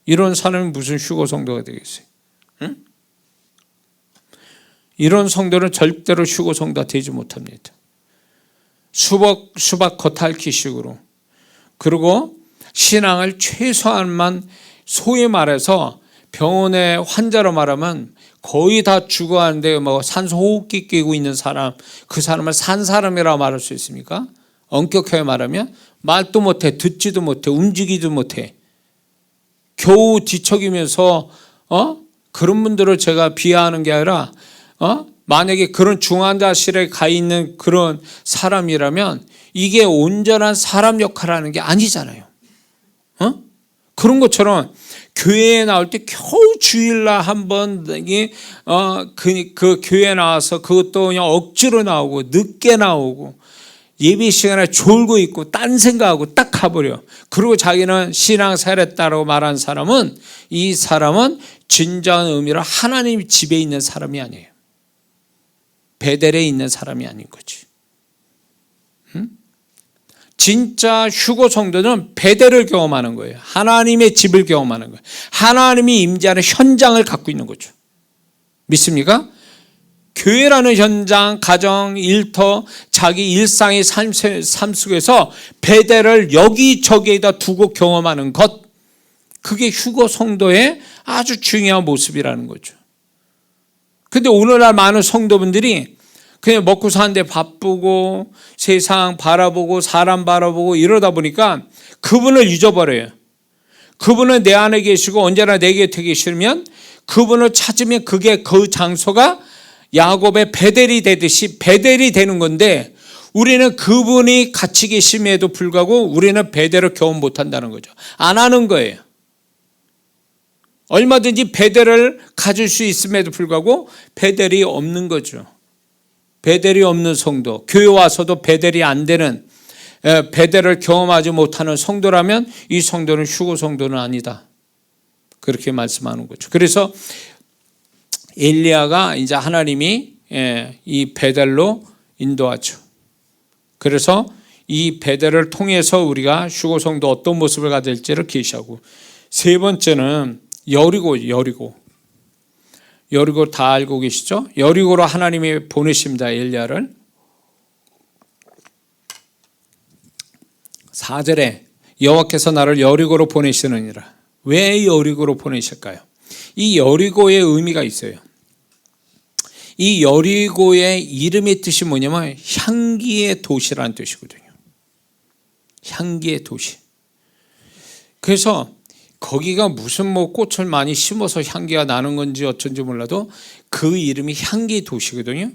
이런 사람이 무슨 휴거 성도가 되겠어요? 응? 이런 성도는 절대로 휴거 성도가 되지 못합니다. 수박 겉핥기식으로, 그리고 신앙을 최소한만, 소위 말해서 병원의 환자로 말하면 거의 다 죽어가는데 뭐 산소 호흡기 끼고 있는 사람, 그 사람을 산 사람이라고 말할 수 있습니까? 엄격하게 말하면 말도 못해, 듣지도 못해, 움직이지도 못해, 겨우 뒤척이면서 그런 분들을 제가 비하하는 게 아니라 만약에 그런 중환자실에 가 있는 그런 사람이라면 이게 온전한 사람 역할을 하는 게 아니잖아요. 그런 것처럼 교회에 나올 때 겨우 주일날 한번 그 교회에 나와서 그것도 그냥 억지로 나오고 늦게 나오고 예배 시간에 졸고 있고 딴 생각하고 딱 가버려. 그리고 자기는 신앙생활 했다라고 말한 사람은, 이 사람은 진정한 의미로 하나님 집에 있는 사람이 아니에요. 베델에 있는 사람이 아닌 거지. 진짜 휴거 성도는 베델을 경험하는 거예요. 하나님의 집을 경험하는 거예요. 하나님이 임재하는 현장을 갖고 있는 거죠. 믿습니까? 교회라는 현장, 가정, 일터, 자기 일상의 삶 속에서 베델을 여기저기에다 두고 경험하는 것, 그게 휴거 성도의 아주 중요한 모습이라는 거죠. 근데 오늘날 많은 성도분들이 그냥 먹고 사는데 바쁘고 세상 바라보고 사람 바라보고 이러다 보니까 그분을 잊어버려요. 그분은 내 안에 계시고 언제나 내 곁에 계시면 그분을 찾으면 그게 그 장소가 야곱의 베델이 되듯이 베델이 되는 건데, 우리는 그분이 같이 계심에도 불구하고 우리는 베델을 경험 못한다는 거죠. 안 하는 거예요. 얼마든지 베델을 가질 수 있음에도 불구하고 베델이 없는 거죠. 베델이 없는 성도, 교회 와서도 베델이 안 되는, 베델을 경험하지 못하는 성도라면 이 성도는 휴거 성도는 아니다, 그렇게 말씀하는 거죠. 그래서 엘리야가 이제 하나님이 이 베델로 인도하죠. 그래서 이 베델을 통해서 우리가 휴거 성도 어떤 모습을 가질지를 계시하고, 세 번째는 여리고 다 알고 계시죠? 여리고로 하나님이 보내십니다, 엘리야를. 4절에 여호와께서 나를 여리고로 보내시느니라. 왜 여리고로 보내실까요? 이 여리고의 의미가 있어요. 이 여리고의 이름의 뜻이 뭐냐면 향기의 도시라는 뜻이거든요. 향기의 도시. 그래서 거기가 무슨 뭐 꽃을 많이 심어서 향기가 나는 건지 어쩐지 몰라도 그 이름이 향기 도시거든요.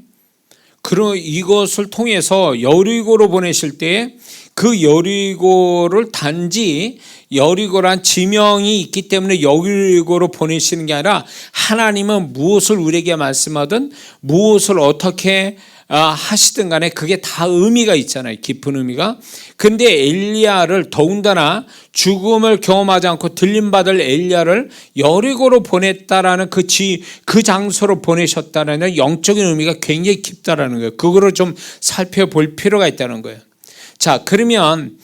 그럼 이것을 통해서 여리고로 보내실 때 그 여리고를 단지 여리고란 지명이 있기 때문에 여리고로 보내시는 게 아니라, 하나님은 무엇을 우리에게 말씀하든 무엇을 어떻게 하시든 간에 그게 다 의미가 있잖아요. 깊은 의미가. 근데 엘리야를 더군다나 죽음을 경험하지 않고 들림받을 엘리야를 여리고로 보냈다라는 그 장소로 보내셨다는 영적인 의미가 굉장히 깊다라는 거예요. 그거를 좀 살펴볼 필요가 있다는 거예요. 자, 그러면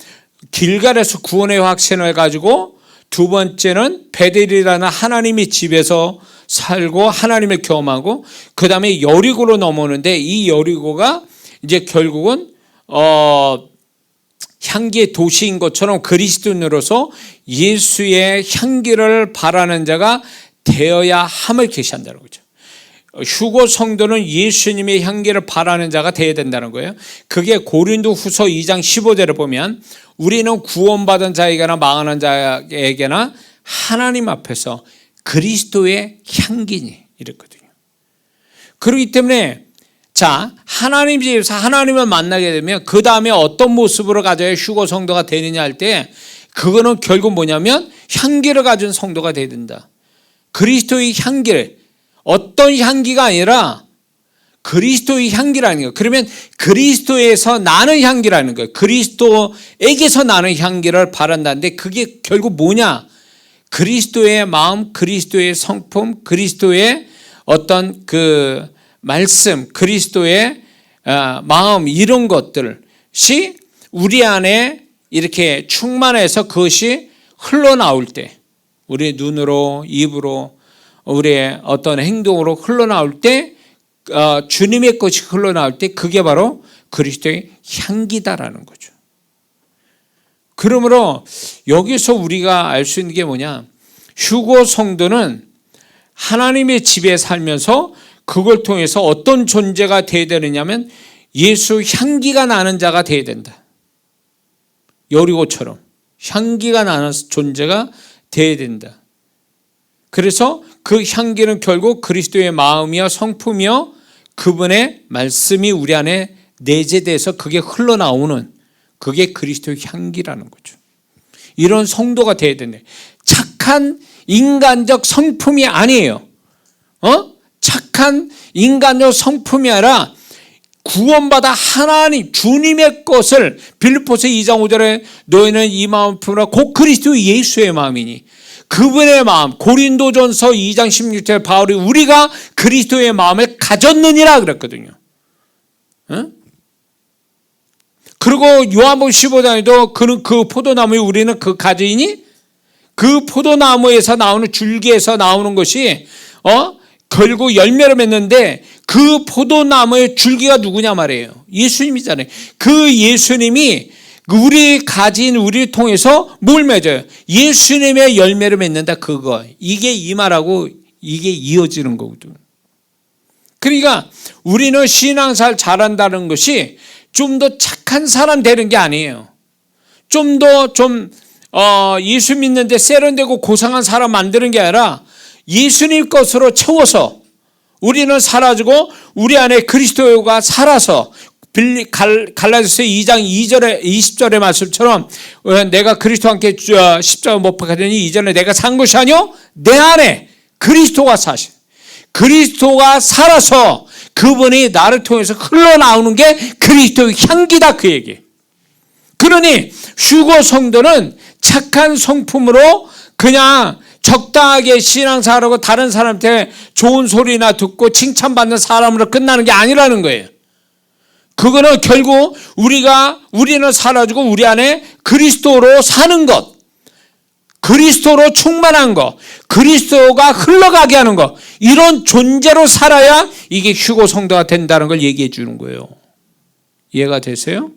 길갈에서 구원의 확신을 가지고, 두 번째는 베델이라는 하나님의 집에서 살고 하나님을 경험하고, 그 다음에 여리고로 넘어오는데, 이 여리고가 이제 결국은 향기의 도시인 것처럼 그리스도인으로서 예수의 향기를 바라는 자가 되어야 함을 계시한다는 거죠. 휴거 성도는 예수님의 향기를 바라는 자가 되어야 된다는 거예요. 그게 고린도후서 2장 15절에 보면, 우리는 구원받은 자에게나 망하는 자에게나 하나님 앞에서 그리스도의 향기니, 이랬거든요. 그렇기 때문에 자, 하나님 집에서 하나님을 만나게 되면 그 다음에 어떤 모습으로 가져야 휴거 성도가 되느냐 할 때, 그거는 결국 뭐냐면 향기를 가진 성도가 되어야 된다. 그리스도의 향기를, 어떤 향기가 아니라 그리스도의 향기라는 거예요. 그러면 그리스도에서 나는 향기라는 거예요. 그리스도에게서 나는 향기를 바란다는데, 그게 결국 뭐냐? 그리스도의 마음, 그리스도의 성품, 그리스도의 어떤 그 말씀, 그리스도의 마음 이런 것들이 우리 안에 이렇게 충만해서 그것이 흘러나올 때, 우리의 눈으로, 입으로, 우리의 어떤 행동으로 흘러나올 때, 주님의 것이 흘러나올 때 그게 바로 그리스도의 향기다라는 거죠. 그러므로 여기서 우리가 알 수 있는 게 뭐냐, 휴고 성도는 하나님의 집에 살면서 그걸 통해서 어떤 존재가 되어야 되느냐면 예수 향기가 나는 자가 되어야 된다. 여리고처럼 향기가 나는 존재가 되어야 된다. 그래서 그 향기는 결국 그리스도의 마음이요 성품이요 그분의 말씀이 우리 안에 내재돼서 그게 흘러나오는, 그게 그리스도의 향기라는 거죠. 이런 성도가 되어야 된다. 착한 인간적 성품이 아니에요. 착한 인간적 성품이 아니라 구원받아 하나님 주님의 것을, 빌립보서 2장 5절에 너희는 이 마음 품으라 곧 그리스도 예수의 마음이니, 그분의 마음. 고린도전서 2장 16절 바울이 우리가 그리스도의 마음을 가졌느니라 그랬거든요. 그리고 요한복음 15장에도 그는 그 포도나무에 우리는 그 가지이니, 그 포도나무에서 나오는 줄기에서 나오는 것이 결국 열매를 맺는데 그 포도나무의 줄기가 누구냐 말이에요. 예수님이잖아요. 그 예수님이 우리 가진 우리를 통해서 뭘 맺어요? 예수님의 열매를 맺는다. 그거. 이게 이 말하고 이게 이어지는 거거든. 그러니까 우리는 신앙생활 잘한다는 것이 좀 더 착한 사람 되는 게 아니에요. 좀 더 예수 믿는데 세련되고 고상한 사람 만드는 게 아니라 예수님 것으로 채워서 우리는 사라지고 우리 안에 그리스도가 살아서, 갈라디아서 2장 2절에 20절의 말씀처럼 내가 그리스도와 함께 십자가 못 박히더니 이전에 내가 산 것이 아니요 내 안에 그리스도가 사시, 그리스도가 살아서 그분이 나를 통해서 흘러나오는 게 그리스도의 향기다, 그 얘기. 그러니 휴고 성도는 착한 성품으로 그냥 적당하게 신앙생활하고 다른 사람한테 좋은 소리나 듣고 칭찬받는 사람으로 끝나는 게 아니라는 거예요. 그거는 결국 우리는 사라지고 우리 안에 그리스도로 사는 것, 그리스도로 충만한 것, 그리스도가 흘러가게 하는 것, 이런 존재로 살아야 이게 휴고 성도가 된다는 걸 얘기해 주는 거예요. 이해가 되세요?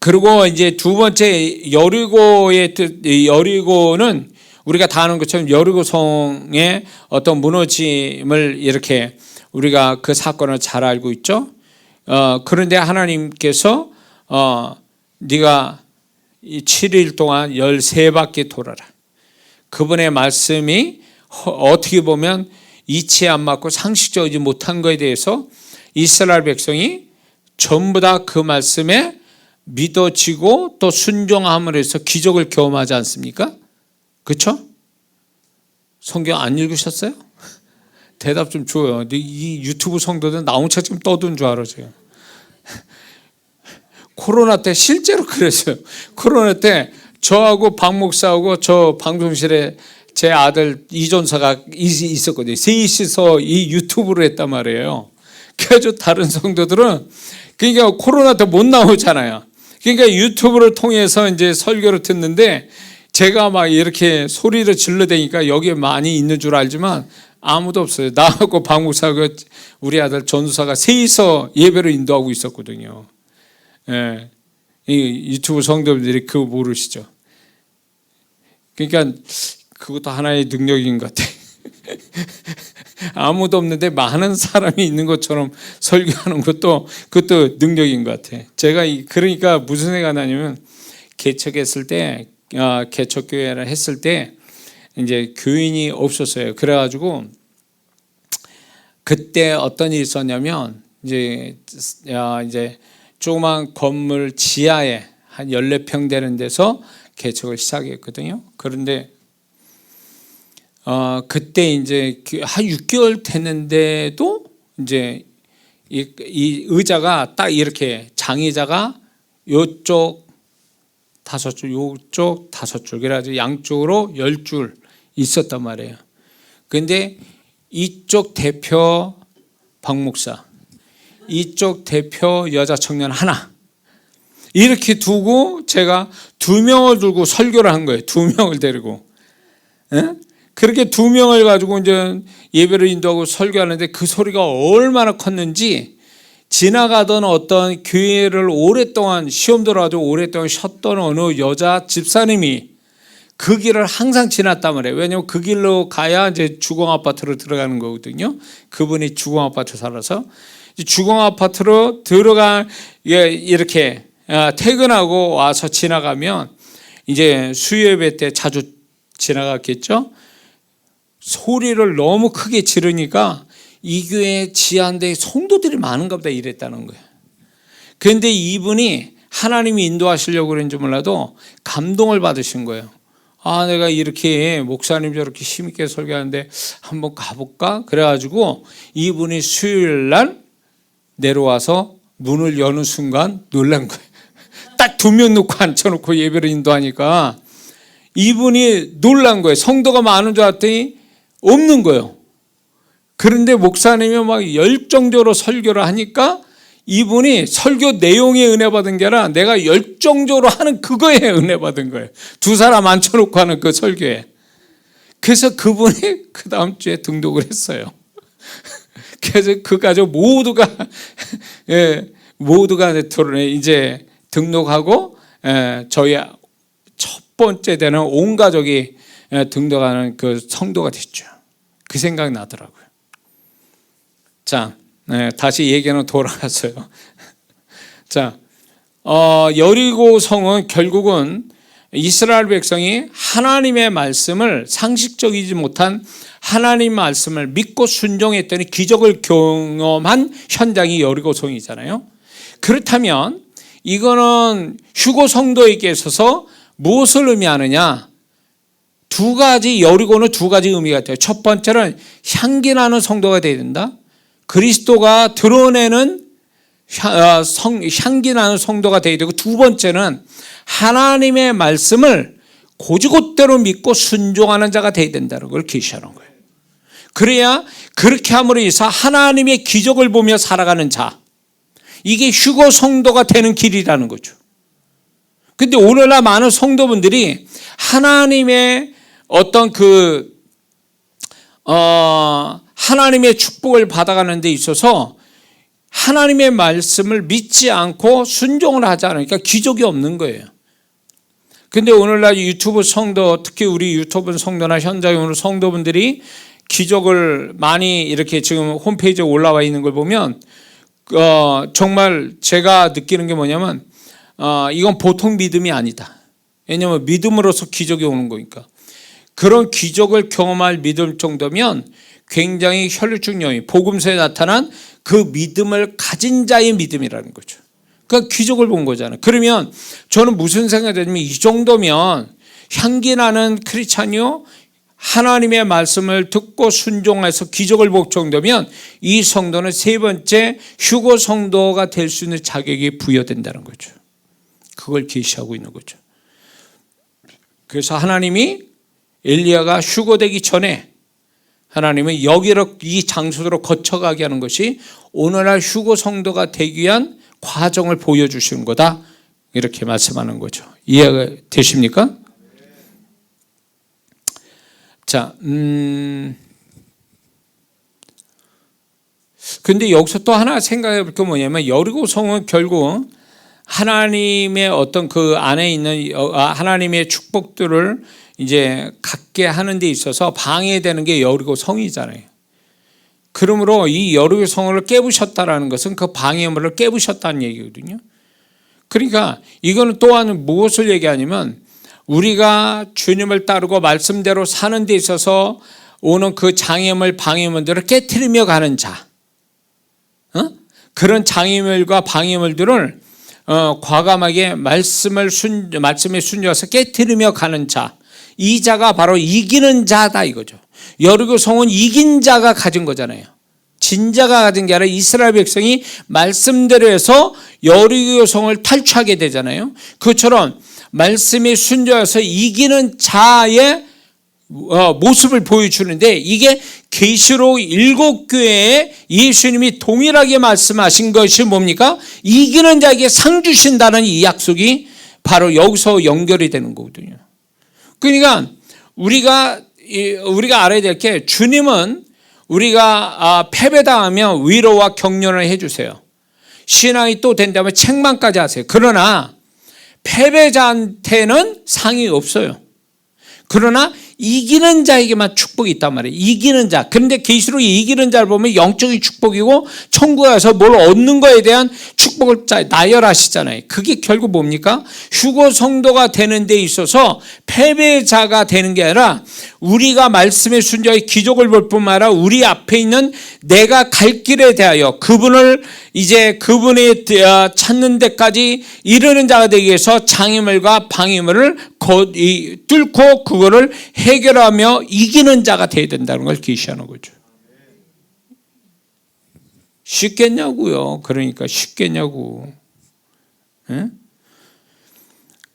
그리고 이제 두 번째 여리고의 뜻, 여리고는 우리가 다 아는 것처럼 여리고성의 어떤 무너짐을 이렇게 우리가 그 사건을 잘 알고 있죠. 그런데 하나님께서 네가 이 7일 동안 13바퀴 돌아라. 그분의 말씀이 어떻게 보면 이치에 안 맞고 상식적이지 못한 것에 대해서 이스라엘 백성이 전부 다 그 말씀에 믿어지고 또 순종함을 해서 기적을 경험하지 않습니까? 그렇죠? 성경 안 읽으셨어요? 대답 좀 줘요. 이 유튜브 성도들 나 혼자 지금 떠든 줄 알아 제가. 코로나 때 실제로 그랬어요. 코로나 때 저하고 박 목사하고 저 방송실에 제 아들 이전사가 있었거든요. 셋이서 이 유튜브를 했단 말이에요. 그래서 다른 성도들은 그러니까 코로나 때 못 나오잖아요. 그러니까 유튜브를 통해서 이제 설교를 듣는데 제가 막 이렇게 소리를 질러대니까 여기에 많이 있는 줄 알지만 아무도 없어요. 나하고 박 목사하고 우리 아들 전우사가 셋이서 예배를 인도하고 있었거든요. 예. 이 유튜브 성도들이 그거 모르시죠. 그러니까 그것도 하나의 능력인 것 같아. 아무도 없는데 많은 사람이 있는 것처럼 설교하는 것도 그것도 능력인 것 같아. 제가 그러니까 무슨 생각이 나냐면 개척했을 때 개척교회를 했을 때 이제 교인이 없었어요. 그래가지고 그때 어떤 일이 있었냐면 이제 조그만 건물 지하에 한 14평 되는 데서 개척을 시작했거든요. 그런데 그때 이제 한 6개월 됐는데도 이제 이 의자가 딱 이렇게 장의자가 요쪽 5줄, 요쪽 5줄, 그래가지고 양쪽으로 10줄 있었단 말이에요. 근데 이쪽 대표 박 목사, 이쪽 대표 여자 청년 하나, 이렇게 두고 제가 2명을 들고 설교를 한 거예요. 2명을 데리고. 그렇게 2명을 가지고 이제 예배를 인도하고 설교하는데 그 소리가 얼마나 컸는지, 지나가던 어떤 교회를 오랫동안 시험 들어가지고 오랫동안 쉬었던 어느 여자 집사님이 그 길을 항상 지났단 말이에요. 왜냐하면 그 길로 가야 이제 주공 아파트로 들어가는 거거든요. 그분이 주공 아파트 살아서 주공 아파트로 들어가 이렇게 퇴근하고 와서 지나가면 이제 수요예배 때 자주 지나갔겠죠. 소리를 너무 크게 지르니까 이 교회 지하인데 성도들이 많은가 보다 이랬다는 거예요. 그런데 이분이 하나님이 인도하시려고 그런지 몰라도 감동을 받으신 거예요. 아, 내가 이렇게 목사님 저렇게 힘있게 설교하는데 한번 가볼까? 그래가지고 이분이 수요일 날 내려와서 문을 여는 순간 놀란 거예요. 딱 2명 놓고 앉혀놓고 예배를 인도하니까 이분이 놀란 거예요. 성도가 많은 줄 알았더니 없는 거예요. 그런데 목사님이 막 열정적으로 설교를 하니까 이분이 설교 내용에 은혜 받은 게 아니라 내가 열정적으로 하는 그거에 은혜 받은 거예요. 2 사람 앉혀놓고 하는 그 설교에. 그래서 그분이 그 다음 주에 등록을 했어요. 그래서 그 가족 모두가 이제 등록하고 저희 첫 번째 되는 온 가족이 등록하는 그 성도가 됐죠. 그 생각이 나더라고요. 자, 다시 얘기는 돌아갔어요. 자, 여리고 성은 결국은 이스라엘 백성이 하나님의 말씀을, 상식적이지 못한 하나님 말씀을 믿고 순종했더니 기적을 경험한 현장이 여리고 성이잖아요. 그렇다면 이거는 휴고 성도에게 있어서 무엇을 의미하느냐? 2가지, 여리고는 2가지 의미가 있어요. 첫 번째는 향기 나는 성도가 되어야 된다. 그리스도가 드러내는 향기 나는 성도가 되어야 되고, 2번째는 하나님의 말씀을 곧이곧대로 믿고 순종하는 자가 되어야 된다는 걸 계시하는 거예요. 그래야 그렇게 함으로 인해서 하나님의 기적을 보며 살아가는 자, 이게 휴거 성도가 되는 길이라는 거죠. 근데 오늘날 많은 성도분들이 하나님의 어떤 하나님의 축복을 받아가는 데 있어서 하나님의 말씀을 믿지 않고 순종을 하지 않으니까 기적이 없는 거예요. 근데 오늘날 유튜브 성도, 특히 우리 유튜브 성도나 현장에 오는 성도분들이 기적을 많이 이렇게 지금 홈페이지에 올라와 있는 걸 보면 정말 제가 느끼는 게 뭐냐면 이건 보통 믿음이 아니다. 왜냐하면 믿음으로써 기적이 오는 거니까. 그런 기적을 경험할 믿음 정도면 굉장히 혈류증 영이 복음서에 나타난 그 믿음을 가진 자의 믿음이라는 거죠. 그러니까 기적을 본 거잖아요. 그러면 저는 무슨 생각이 드냐면 이 정도면 향기 나는 크리스찬이요, 하나님의 말씀을 듣고 순종해서 기적을 볼 정도면 이 성도는 3번째 휴거 성도가 될 수 있는 자격이 부여된다는 거죠. 그걸 계시하고 있는 거죠. 그래서 하나님이 엘리야가 휴거되기 전에 하나님은 여기로 이 장소로 거쳐가게 하는 것이 오늘날 휴거 성도가 되기 위한 과정을 보여주시는 거다, 이렇게 말씀하는 거죠. 이해가 되십니까? 자, 근데 여기서 또 하나 생각해 볼 게 뭐냐면 여리고 성은 결국 하나님의 어떤 그 안에 있는 하나님의 축복들을 이제 갖게 하는 데 있어서 방해되는 게 여리고 성이잖아요. 그러므로 이 여리고 성을 깨부셨다라는 것은 그 방해물을 깨부셨다는 얘기거든요. 그러니까 이거는 또한 무엇을 얘기하냐면 우리가 주님을 따르고 말씀대로 사는 데 있어서 오는 그 장애물, 방해물들을 깨트리며 가는 자, 그런 장애물과 방해물들을 과감하게 말씀에 순종해서 깨트리며 가는 자, 이 자가 바로 이기는 자다 이거죠. 여리고 성은 이긴 자가 가진 거잖아요. 진자가 가진 게 아니라 이스라엘 백성이 말씀대로 해서 여리고 성을 탈취하게 되잖아요. 그것처럼 말씀에 순종해서 이기는 자의 모습을 보여주는데, 이게 계시록 7교회에 예수님이 동일하게 말씀하신 것이 뭡니까? 이기는 자에게 상 주신다는 이 약속이 바로 여기서 연결이 되는 거거든요. 그러니까 우리가 알아야 될 게, 주님은 우리가 패배당하면 위로와 격려를 해주세요. 신앙이 또 된다면 책망까지 하세요. 그러나 패배자한테는 상이 없어요. 그러나 이기는 자에게만 축복이 있단 말이에요. 이기는 자. 그런데 계시록 이기는 자를 보면 영적인 축복이고, 천국에 가서 뭘 얻는 거에 대한 축복을 나열하시잖아요. 그게 결국 뭡니까? 휴거 성도가 되는 데 있어서 패배자가 되는 게 아니라, 우리가 말씀의 순종의 기적을 볼 뿐만 아니라 우리 앞에 있는 내가 갈 길에 대하여 그분을 그분의 찾는 데까지 이르는 자가 되기 위해서 장애물과 방해물을 뚫고 그거를 해결하며 이기는 자가 되어야 된다는 걸 계시하는 거죠. 쉽겠냐고요. 그러니까 쉽겠냐고. 예?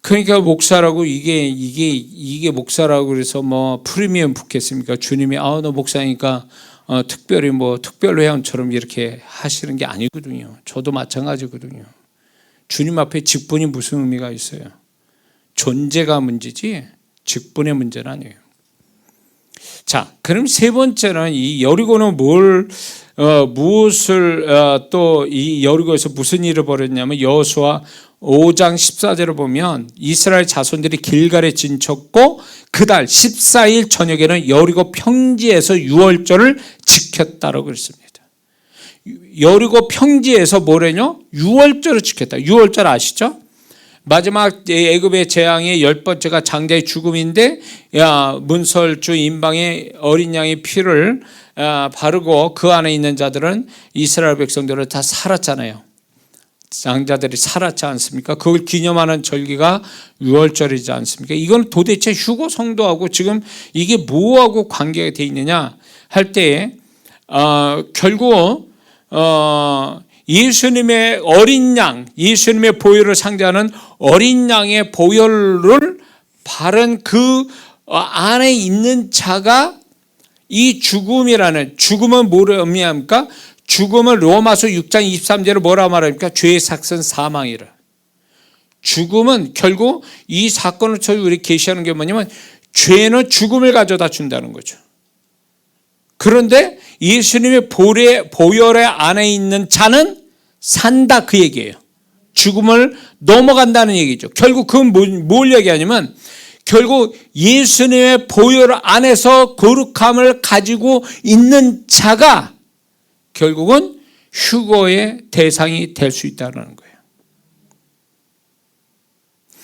그러니까 목사라고 이게 목사라고 그래서 뭐 프리미엄 붙겠습니까? 주님이 너 목사니까 특별히 특별 회원처럼 이렇게 하시는 게 아니거든요. 저도 마찬가지거든요. 주님 앞에 직분이 무슨 의미가 있어요? 존재가 문제지 직분의 문제는 아니에요. 자, 그럼 세 번째는 이 여리고는 무엇을 또 이 여리고에서 무슨 일을 벌였냐면, 여호수아 5장 14절을 보면 이스라엘 자손들이 길갈에 진쳤고 그달 14일 저녁에는 여리고 평지에서 유월절을 지켰다라고 그랬습니다. 여리고 평지에서 뭐래뇨? 유월절을 지켰다. 유월절 아시죠? 마지막 애굽의 재앙의 10번째가 장자의 죽음인데, 문설주 임방의 어린 양의 피를 바르고 그 안에 있는 자들은, 이스라엘 백성들은 다 살았잖아요. 장자들이 살았지 않습니까? 그걸 기념하는 절기가 유월절이지 않습니까? 이건 도대체 휴거 성도하고 지금 이게 뭐하고 관계가 돼 있느냐 할 때에 결국 예수님의 어린 양, 예수님의 보혈을 상징하는 어린 양의 보혈을 바른 그 안에 있는 자가 이 죽음은 뭐를 의미합니까? 죽음은 로마서 6장 23절에 뭐라 말합니까? 죄의 삭은 사망이라. 죽음은 결국 이 사건을 저희 우리 계시하는 게 뭐냐면, 죄는 죽음을 가져다 준다는 거죠. 그런데 예수님의 보혈의 안에 있는 자는 산다, 그 얘기예요. 죽음을 넘어간다는 얘기죠. 결국 그건 뭘 얘기하냐면, 결국 예수님의 보혈 안에서 거룩함을 가지고 있는 자가 결국은 휴거의 대상이 될 수 있다는 거예요.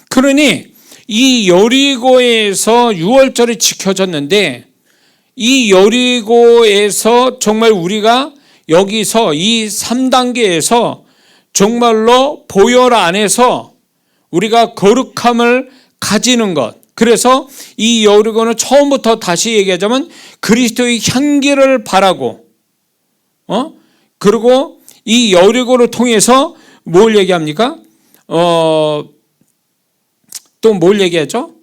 그러니 이 여리고에서 유월절이 지켜졌는데, 이 여리고에서 정말 우리가 여기서 이 3단계에서 정말로 보혈 안에서 우리가 거룩함을 가지는 것. 그래서 이 여리고는 처음부터 다시 얘기하자면 그리스도의 향기를 바라고, 그리고 이 여리고를 통해서 뭘 얘기합니까? 또 뭘 얘기하죠?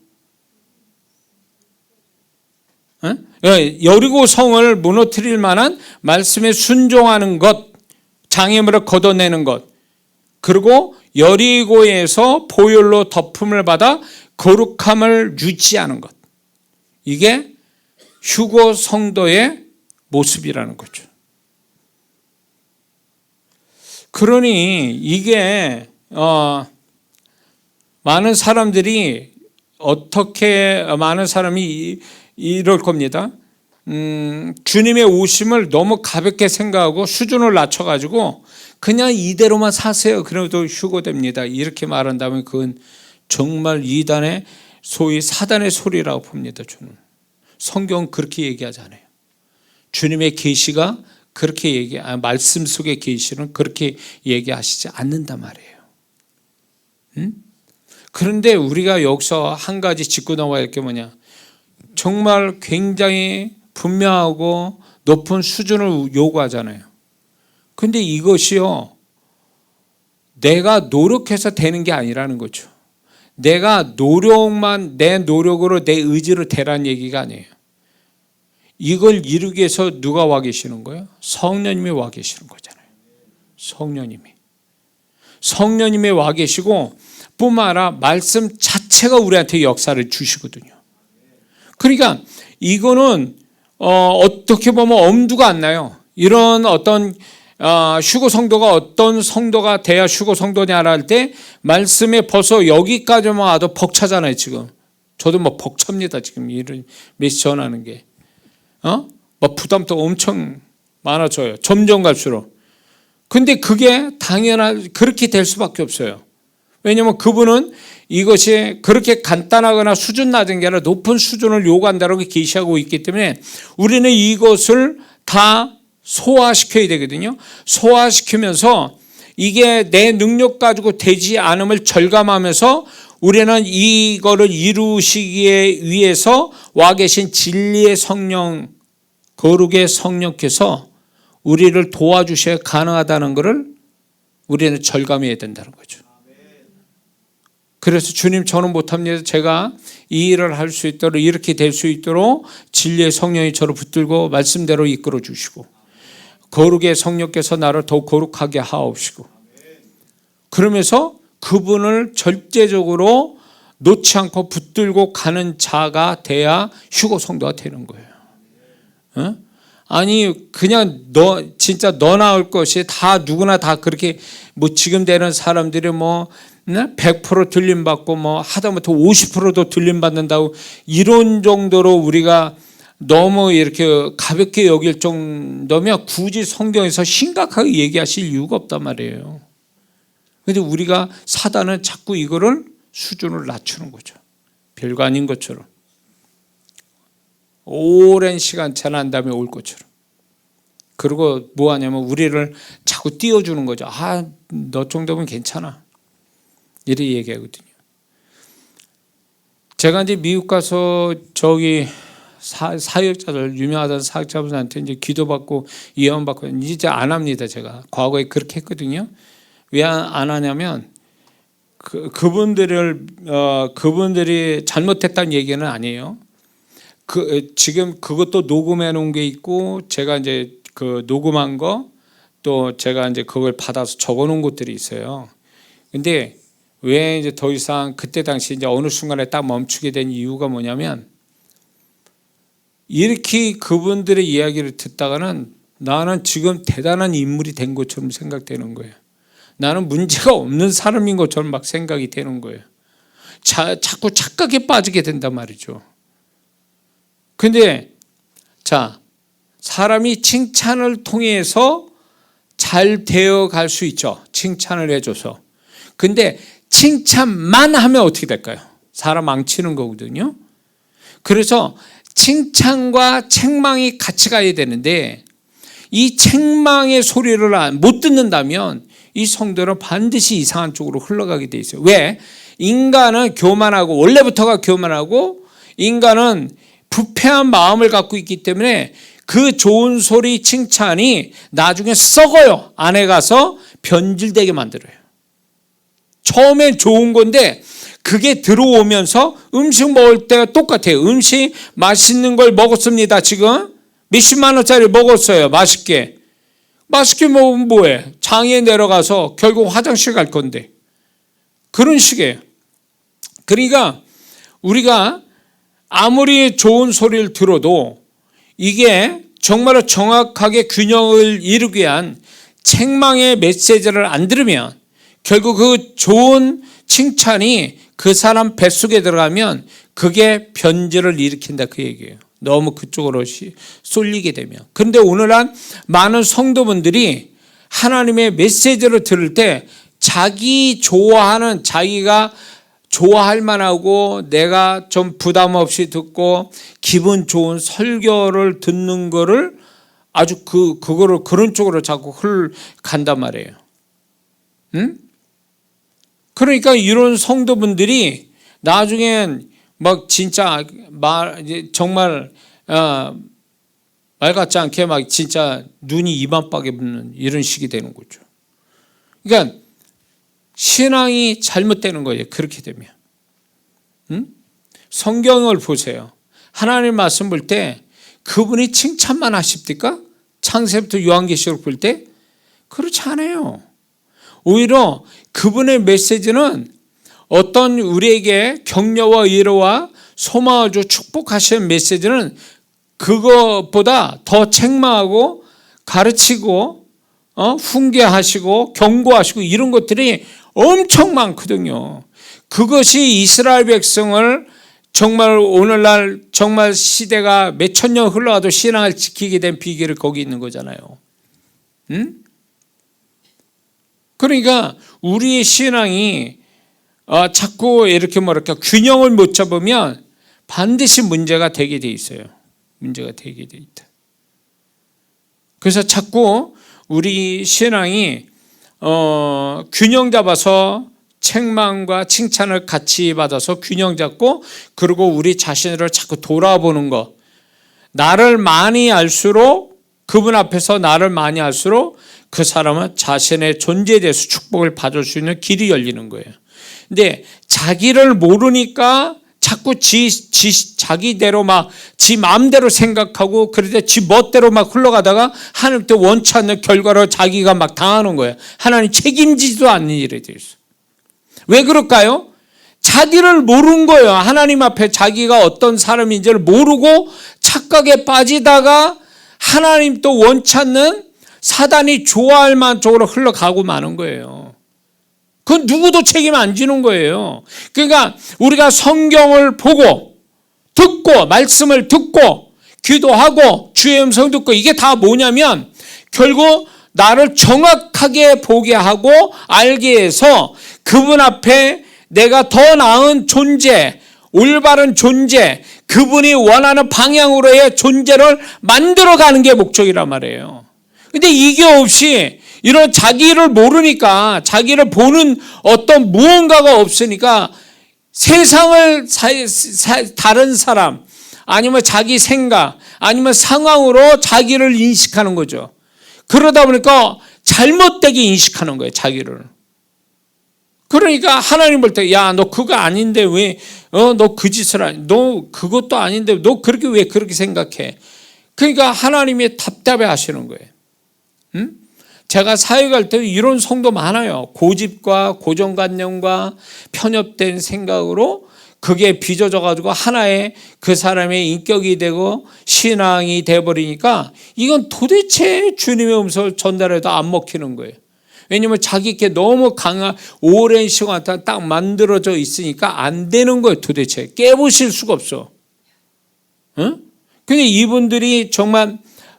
여리고 성을 무너뜨릴 만한 말씀에 순종하는 것, 장애물을 걷어내는 것, 그리고 여리고에서 보혈로 덮음을 받아 거룩함을 유지하는 것. 이게 휴거 성도의 모습이라는 거죠. 그러니 이게 많은 사람이 이럴 겁니다. 주님의 오심을 너무 가볍게 생각하고 수준을 낮춰가지고 그냥 이대로만 사세요. 그래도 휴거됩니다. 이렇게 말한다면 그건 정말 이단의 소위 사단의 소리라고 봅니다. 저는 성경은 그렇게 얘기하잖아요. 주님의 계시가 그렇게 말씀 속의 계시는 그렇게 얘기하시지 않는단 말이에요. 그런데 우리가 여기서 한 가지 짚고 넘어갈 게 뭐냐? 정말 굉장히 분명하고 높은 수준을 요구하잖아요. 근데 이것이요, 내가 노력해서 되는 게 아니라는 거죠. 내가 내 노력으로 내 의지로 되라는 얘기가 아니에요. 이걸 이루기 위해서 누가 와 계시는 거예요? 성령님이 와 계시는 거잖아요. 성령님이 와 계시고 뿐만 아니라 말씀 자체가 우리한테 역사를 주시거든요. 그러니까 이거는 어떻게 보면 엄두가 안 나요. 이런 어떤 휴거 성도가 어떤 성도가 돼야 휴거 성도냐라 할 때 말씀에 벌써 여기까지만 와도 벅차잖아요. 지금 저도 뭐 벅찹니다. 지금 이런 메시지 전하는 게 뭐 부담도 엄청 많아져요. 점점 갈수록. 근데 그게 그렇게 될 수밖에 없어요. 왜냐하면 그분은 이것이 그렇게 간단하거나 수준 낮은 게 아니라 높은 수준을 요구한다고 계시하고 있기 때문에 우리는 이것을 다 소화시켜야 되거든요. 소화시키면서 이게 내 능력 가지고 되지 않음을 절감하면서 우리는 이거를 이루시기에 위해서 와 계신 진리의 성령, 거룩의 성령께서 우리를 도와주셔야 가능하다는 것을 우리는 절감해야 된다는 거죠. 그래서 주님, 저는 못합니다. 제가 이 일을 할 수 있도록, 이렇게 될 수 있도록 진리의 성령이 저를 붙들고 말씀대로 이끌어 주시고 거룩의 성령께서 나를 더욱 거룩하게 하옵시고 그러면서 그분을 절대적으로 놓지 않고 붙들고 가는 자가 돼야 휴거 성도가 되는 거예요. 아니 그냥 진짜 너 나올 것이 다 누구나 다 그렇게 뭐 지금 되는 사람들이 뭐 100% 들림받고 뭐 하다못해 50%도 들림받는다고 이런 정도로 우리가 너무 이렇게 가볍게 여길 정도면 굳이 성경에서 심각하게 얘기하실 이유가 없단 말이에요. 그런데 우리가 사단은 자꾸 이거를 수준을 낮추는 거죠. 별거 아닌 것처럼. 오랜 시간 지난 다음에 올 것처럼. 그리고 뭐 하냐면 우리를 자꾸 띄워주는 거죠. 너 정도면 괜찮아. 이렇게 얘기하거든요. 제가 이제 미국 가서 저기 사역자들, 유명하다는 사역자분한테 이제 기도받고 예언받고 이제 안 합니다. 제가 과거에 그렇게 했거든요. 왜 안 하냐면 그분들이 잘못했다는 얘기는 아니에요. 지금 그것도 녹음해 놓은 게 있고 제가 이제 그 녹음한 거 또 제가 이제 그걸 받아서 적어 놓은 것들이 있어요. 근데 왜 이제 더 이상 그때 당시 이제 어느 순간에 딱 멈추게 된 이유가 뭐냐면 이렇게 그분들의 이야기를 듣다가는 나는 지금 대단한 인물이 된 것처럼 생각되는 거예요. 나는 문제가 없는 사람인 것처럼 막 생각이 되는 거예요. 자꾸 착각에 빠지게 된단 말이죠. 근데 사람이 칭찬을 통해서 잘 되어 갈 수 있죠. 칭찬을 해줘서. 근데 칭찬만 하면 어떻게 될까요? 사람 망치는 거거든요. 그래서 칭찬과 책망이 같이 가야 되는데 이 책망의 소리를 못 듣는다면 이 성도는 반드시 이상한 쪽으로 흘러가게 돼 있어요. 왜? 인간은 교만하고 원래부터가 교만하고 인간은 부패한 마음을 갖고 있기 때문에 그 좋은 소리 칭찬이 나중에 썩어요. 안에 가서 변질되게 만들어요. 처음엔 좋은 건데 그게 들어오면서 음식 먹을 때가 똑같아요. 음식 맛있는 걸 먹었습니다. 지금 몇십만 원짜리 먹었어요. 맛있게 먹으면 뭐해? 장에 내려가서 결국 화장실 갈 건데 그런 식이에요. 그러니까 우리가 아무리 좋은 소리를 들어도 이게 정말로 정확하게 균형을 이루기 위한 책망의 메시지를 안 들으면 결국 그 좋은 칭찬이 그 사람 뱃속에 들어가면 그게 변질을 일으킨다 그 얘기예요. 너무 그쪽으로 쏠리게 되면. 그런데 오늘날 많은 성도분들이 하나님의 메시지를 들을 때 자기가 좋아할 만하고 내가 좀 부담 없이 듣고 기분 좋은 설교를 듣는 거를 아주 그거를 그런 쪽으로 자꾸 간단 말이에요. 응? 그러니까 이런 성도분들이 나중엔 막 진짜 정말 말 같지 않게 막 진짜 눈이 이만박에 붙는 이런 식이 되는 거죠. 그러니까 신앙이 잘못되는 거예요. 그렇게 되면. 성경을 보세요. 하나님 말씀 볼 때 그분이 칭찬만 하십니까? 창세부터 요한계시록 볼 때? 그렇지 않아요. 오히려 그분의 메시지는 어떤 우리에게 격려와 위로와 소망을 주 축복하시는 메시지는 그것보다 더 책망하고 가르치고 훈계하시고 경고하시고 이런 것들이 엄청 많거든요. 그것이 이스라엘 백성을 정말 오늘날 정말 시대가 몇천 년 흘러가도 신앙을 지키게 된 비결이 거기 있는 거잖아요. 그러니까 우리의 신앙이 자꾸 이렇게 균형을 못 잡으면 반드시 문제가 되게 돼 있어요. 문제가 되게 돼 있다. 그래서 자꾸 우리 신앙이 균형 잡아서 책망과 칭찬을 같이 받아서 균형 잡고 그리고 우리 자신을 자꾸 돌아보는 것. 나를 많이 알수록 그분 앞에서 나를 많이 알수록 그 사람은 자신의 존재에 대해서 축복을 받을 수 있는 길이 열리는 거예요. 근데 자기를 모르니까 자꾸 자기대로 지 마음대로 생각하고 그런데 지 멋대로 흘러가다가 하나님께 원치 않는 결과로 자기가 당하는 거예요. 하나님 책임지지도 않는 일에 대해서. 왜 그럴까요? 자기를 모르는 거예요. 하나님 앞에 자기가 어떤 사람인지를 모르고 착각에 빠지다가 하나님 또 원치 않는 사단이 좋아할 만한 쪽으로 흘러가고 마는 거예요. 그건 누구도 책임 안 지는 거예요. 그러니까 우리가 성경을 보고 듣고 말씀을 듣고 기도하고 주의 음성 듣고 이게 다 뭐냐면 결국 나를 정확하게 보게 하고 알게 해서 그분 앞에 내가 더 나은 존재, 올바른 존재, 그분이 원하는 방향으로의 존재를 만들어가는 게 목적이란 말이에요. 근데 이게 없이 이런 자기를 모르니까 자기를 보는 어떤 무언가가 없으니까 세상을 다른 사람 아니면 자기 생각 아니면 상황으로 자기를 인식하는 거죠. 그러다 보니까 잘못되게 인식하는 거예요. 자기를. 그러니까 하나님 볼 때 야, 너 그거 아닌데 왜 너 그 짓을 하니? 너 그것도 아닌데 너 그렇게 왜 그렇게 생각해? 그러니까 하나님이 답답해 하시는 거예요. 제가 사역할 때 이런 성도 많아요. 고집과 고정관념과 편협된 생각으로 그게 빚어져 가지고 하나의 그 사람의 인격이 되고 신앙이 돼버리니까 이건 도대체 주님의 음성을 전달해도 안 먹히는 거예요. 왜냐하면 자기께 너무 강한 오랜 시간 동안 딱 만들어져 있으니까 안 되는 거예요. 도대체 깨부실 수가 없어. 근데 이분들이 정말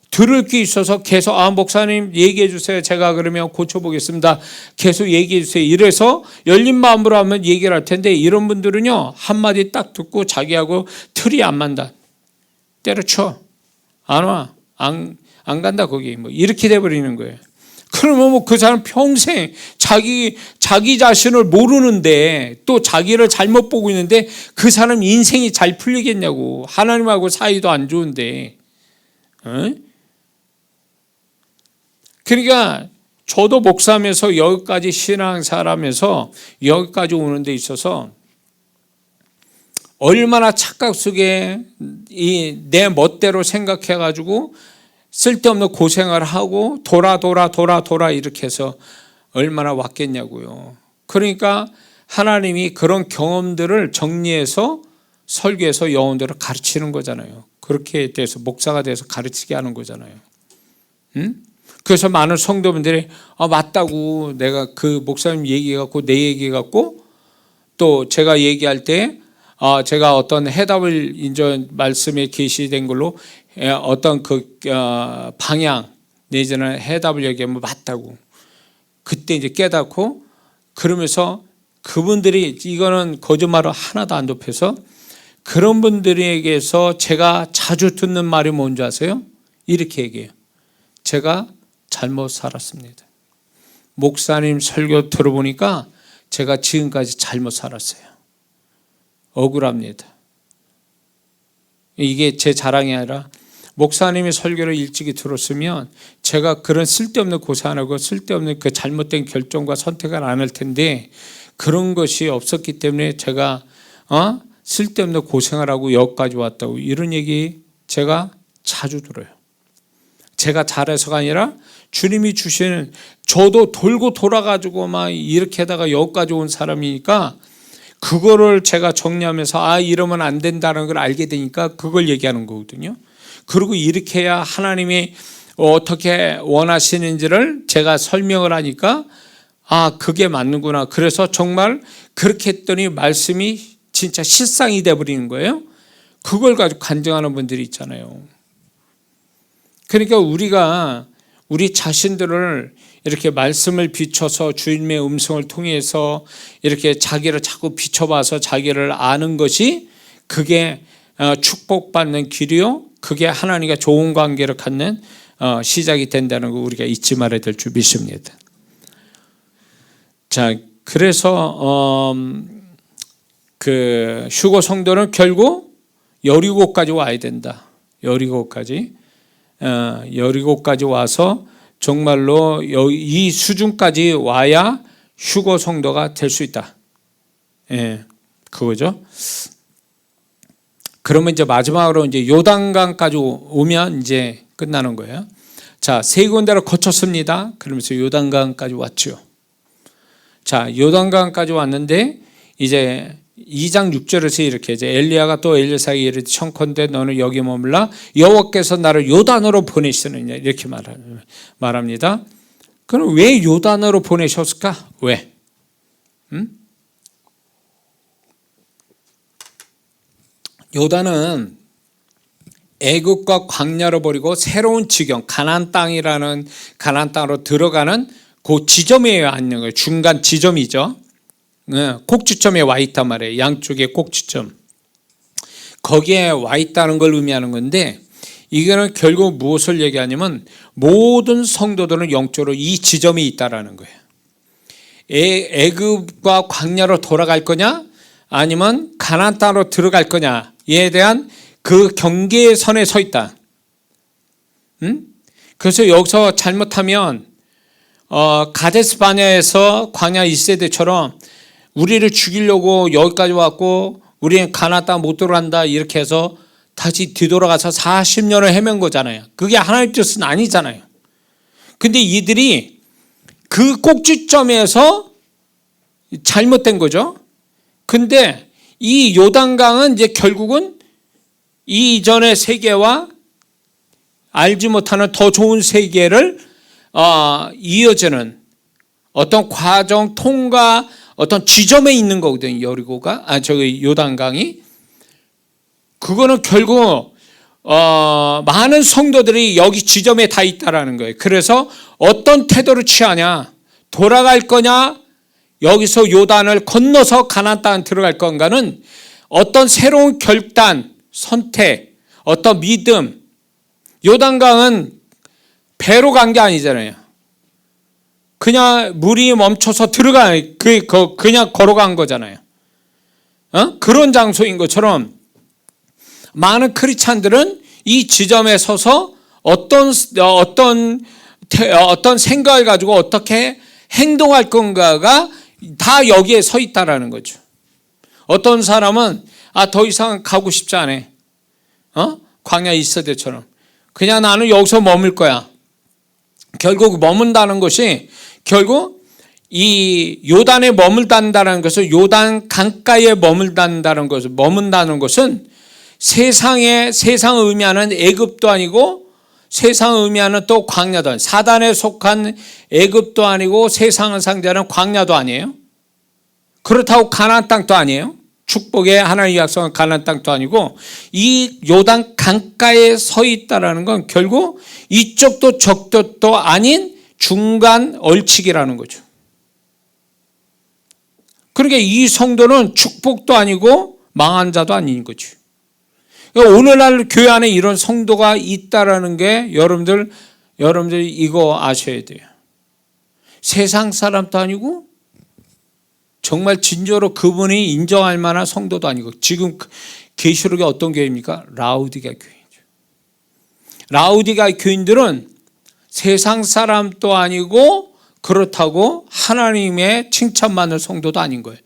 들을 게 있어서 계속 목사님 얘기해 주세요. 제가 그러면 고쳐보겠습니다. 계속 얘기해 주세요. 이래서 열린 마음으로 하면 얘기를 할 텐데 이런 분들은요 한마디 딱 듣고 자기하고 틀이 안 맞다. 때려쳐. 안 와. 안 간다 거기. 이렇게 돼버리는 거예요. 그러면 그 사람 평생 자기 자신을 모르는데 또 자기를 잘못 보고 있는데 그 사람 인생이 잘 풀리겠냐고. 하나님하고 사이도 안 좋은데. 그러니까 저도 목사하면서 여기까지 신앙생활하면서 여기까지 오는 데 있어서 얼마나 착각 속에 내 멋대로 생각해가지고 쓸데없는 고생을 하고 돌아 이렇게 해서 얼마나 왔겠냐고요. 그러니까 하나님이 그런 경험들을 정리해서 설교해서 영혼들을 가르치는 거잖아요. 그렇게 돼서 목사가 돼서 가르치게 하는 거잖아요. 그래서 많은 성도분들이 맞다고 내가 그 목사님 얘기 갖고 내 얘기 갖고 또 제가 얘기할 때 제가 어떤 해답을 이제 말씀에 계시된 걸로 어떤 그 방향 내지는 해답을 얘기하면 맞다고 그때 이제 깨닫고 그러면서 그분들이 이거는 거짓말을 하나도 안 덮여서 그런 분들에게서 제가 자주 듣는 말이 뭔지 아세요? 이렇게 얘기해요. 제가 잘못 살았습니다. 목사님 설교 들어보니까 제가 지금까지 잘못 살았어요. 억울합니다. 이게 제 자랑이 아니라 목사님의 설교를 일찍이 들었으면 제가 그런 쓸데없는 고생 안 하고 쓸데없는 그 잘못된 결정과 선택을 안 할 텐데 그런 것이 없었기 때문에 제가 쓸데없는 고생을 하고 여기까지 왔다고 이런 얘기 제가 자주 들어요. 제가 잘해서가 아니라 주님이 주시는, 저도 돌고 돌아가지고 막 이렇게 하다가 여기까지 온 사람이니까 그거를 제가 정리하면서 이러면 안 된다는 걸 알게 되니까 그걸 얘기하는 거거든요. 그리고 이렇게 해야 하나님이 어떻게 원하시는지를 제가 설명을 하니까 그게 맞는구나. 그래서 정말 그렇게 했더니 말씀이 진짜 실상이 돼버리는 거예요. 그걸 가지고 간증하는 분들이 있잖아요. 그러니까 우리가 우리 자신들을 이렇게 말씀을 비춰서 주님의 음성을 통해서 이렇게 자기를 자꾸 비춰봐서 자기를 아는 것이, 그게 축복받는 길이요, 그게 하나님과 좋은 관계를 갖는 시작이 된다는 거 우리가 잊지 말아야 될 줄 믿습니다. 자, 그래서 그 휴거 성도는 결국 여리고까지 와야 된다. 여리고까지 와서 정말로 이 수준까지 와야 휴거 성도가 될 수 있다. 그거죠. 그러면 이제 마지막으로 이제 요단강까지 오면 이제 끝나는 거예요. 자, 세 군데를 거쳤습니다. 그러면서 요단강까지 왔죠. 자, 요단강까지 왔는데 이제 2장 6절에서 이렇게 이제 엘리야가 또 엘리사에게 이르되 청컨대 너는 여기 머물라 여호와께서 나를 요단으로 보내시느냐 이렇게 말합니다. 그럼 왜 요단으로 보내셨을까? 왜? 요단은 애굽과 광야로 버리고 새로운 지경 가나안 땅이라는 가나안 땅으로 들어가는 그 지점에 앉는 거예요. 중간 지점이죠. 꼭지점에 와 있단 말이에요. 양쪽에 꼭지점. 거기에 와 있다는 걸 의미하는 건데, 이거는 결국 무엇을 얘기하냐면 모든 성도들은 영적으로 이 지점에 있다라는 거예요. 애굽과 광야로 돌아갈 거냐 아니면 가나안 땅으로 들어갈 거냐에 대한 그 경계선에 서 있다. 그래서 여기서 잘못하면 가데스 바네아에서 광야 1세대처럼 우리를 죽이려고 여기까지 왔고 우리는 가나안 땅 못 들어간다 이렇게 해서 다시 뒤돌아가서 40년을 헤맨 거잖아요. 그게 하나님 뜻은 아니잖아요. 근데 이들이 그 꼭지점에서 잘못된 거죠. 근데 이 요단강은 이제 결국은 이전의 세계와 알지 못하는 더 좋은 세계를 이어지는 어떤 과정 통과 어떤 지점에 있는 거거든요. 여리고가 요단강이. 그거는 결국 많은 성도들이 여기 지점에 다 있다라는 거예요. 그래서 어떤 태도를 취하냐, 돌아갈 거냐, 여기서 요단을 건너서 가나안 땅 들어갈 건가는 어떤 새로운 결단, 선택, 어떤 믿음. 요단강은 배로 간 게 아니잖아요. 그냥 물이 멈춰서 그냥 걸어간 거잖아요. 그런 장소인 것처럼 많은 크리스찬들은 이 지점에 서서 어떤 생각을 가지고 어떻게 행동할 건가가 다 여기에 서 있다라는 거죠. 어떤 사람은 더 이상 가고 싶지 않아. 광야 1세대처럼. 그냥 나는 여기서 머물 거야. 결국 머문다는 것이 결국 이 요단에 머물단다는 것은 요단 강가에 머물단다는 것은 머문다는 것은 세상을 의미하는 애굽도 아니고 세상을 의미하는 또 광야도 아니고 사단에 속한 애굽도 아니고 세상을 상대하는 광야도 아니에요. 그렇다고 가나안 땅도 아니에요. 축복의 하나님의 약속은 가나안 땅도 아니고 이 요단 강가에 서 있다라는 건 결국 이쪽도 저쪽도 아닌 중간 얼치기라는 거죠. 그러니까 이 성도는 축복도 아니고 망한 자도 아닌 거죠. 그러니까 오늘날 교회 안에 이런 성도가 있다라는 게 여러분들 이거 아셔야 돼요. 세상 사람도 아니고 정말 진짜로 그분이 인정할 만한 성도도 아니고 지금 계시록이 어떤 교회입니까? 라우디가 교회죠. 라우디가 교인들은 세상 사람도 아니고 그렇다고 하나님의 칭찬받는 성도도 아닌 거예요.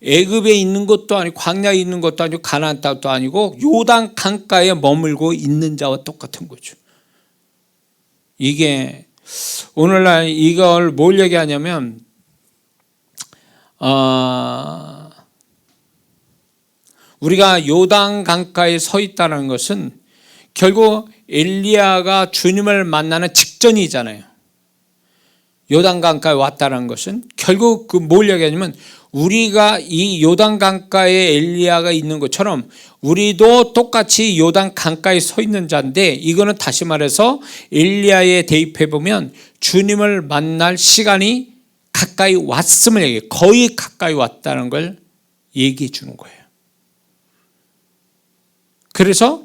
애굽에 있는 것도 아니고 광야에 있는 것도 아니고 가나안 땅도 아니고 요단 강가에 머물고 있는 자와 똑같은 거죠. 이게 오늘날 이걸 뭘 얘기하냐면 우리가 요단 강가에 서 있다는 것은 결국 엘리야가 주님을 만나는 직전이잖아요. 요단 강가에 왔다는 것은 결국 그 뭘 얘기하냐면 우리가 이 요단 강가에 엘리야가 있는 것처럼 우리도 똑같이 요단 강가에 서 있는 자인데, 이거는 다시 말해서 엘리야에 대입해 보면 주님을 만날 시간이 가까이 왔음을 얘기해요. 거의 가까이 왔다는 걸 얘기해 주는 거예요. 그래서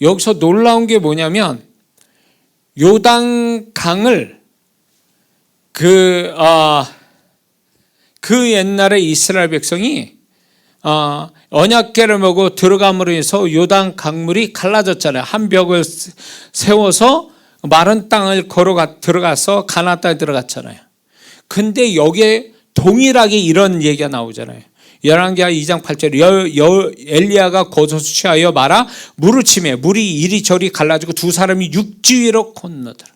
여기서 놀라운 게 뭐냐면 요단 강을 그 옛날에 이스라엘 백성이 언약궤를 메고 들어감으로 해서 요단 강물이 갈라졌잖아요. 한 벽을 세워서 마른 땅을 들어가서 가나안 땅에 들어갔잖아요. 근데 여기에 동일하게 이런 얘기가 나오잖아요. 열왕기하 2장 8절 엘리야가 겉옷을 취하여 말아 물을 치매 물이 이리저리 갈라지고 두 사람이 육지 위로 건너더라.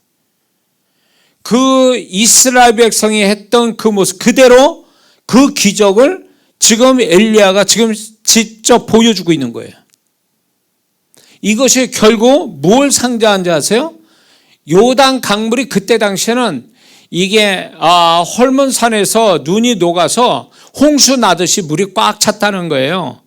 그 이스라엘 백성이 했던 그 모습 그대로 그 기적을 지금 엘리야가 지금 직접 보여주고 있는 거예요. 이것이 결국 뭘 상징하는지 아세요? 요단 강물이 그때 당시에는 이게 헐몬산에서 눈이 녹아서 홍수 나듯이 물이 꽉 찼다는 거예요.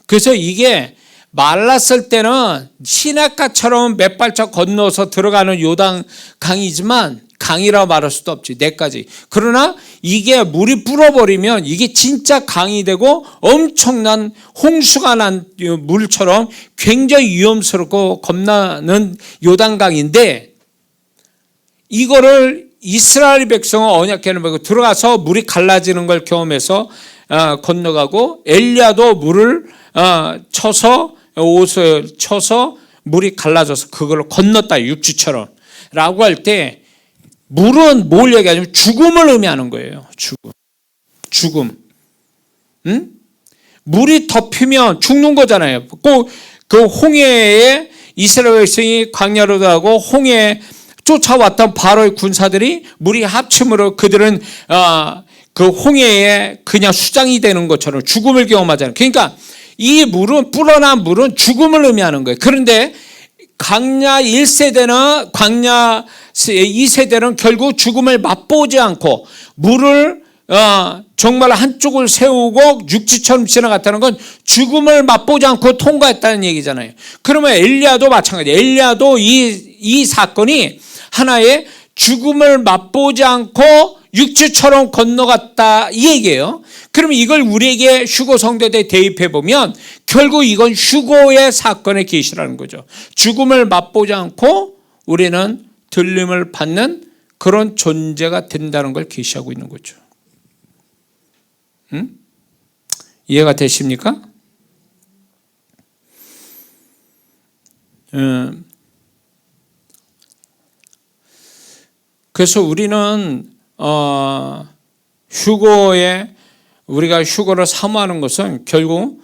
그래서 이게 말랐을 때는 시냇가처럼 몇 발짝 건너서 들어가는 요단 강이지만 강이라 말할 수도 없지, 내까지. 그러나 이게 물이 불어버리면 이게 진짜 강이 되고 엄청난 홍수가 난 물처럼 굉장히 위험스럽고 겁나는 요단강인데, 이거를 이스라엘 백성은 언약궤를 메고 들어가서 물이 갈라지는 걸 경험해서 건너가고, 엘리야도 물을 쳐서 옷을 쳐서 물이 갈라져서 그걸로 건넜다, 육지처럼 라고 할 때 물은 뭘 얘기하냐면 죽음을 의미하는 거예요. 죽음. 응? 물이 덮이면 죽는 거잖아요. 꼭 그 홍해에 이스라엘 백성이 광야로 가고 홍해에 쫓아왔던 바로의 군사들이 물이 합침으로 그들은 그 홍해에 그냥 수장이 되는 것처럼 죽음을 경험하잖아요. 그러니까 이 물은, 불어난 물은 죽음을 의미하는 거예요. 그런데 광야 1세대나 광야 2세대는 결국 죽음을 맛보지 않고 물을 정말 한쪽을 세우고 육지처럼 지나갔다는 건 죽음을 맛보지 않고 통과했다는 얘기잖아요. 그러면 엘리야도 마찬가지예요. 엘리야도 이 사건이 하나의 죽음을 맛보지 않고 육지처럼 건너갔다 이 얘기예요. 그러면 이걸 우리에게 휴거 성도에 대입해 보면 결국 이건 휴거의 사건의 계시라는 거죠. 죽음을 맛보지 않고 우리는 들림을 받는 그런 존재가 된다는 걸 계시하고 있는 거죠. 응? 이해가 되십니까? 그래서 우리는 우리가 휴거를 사모하는 것은 결국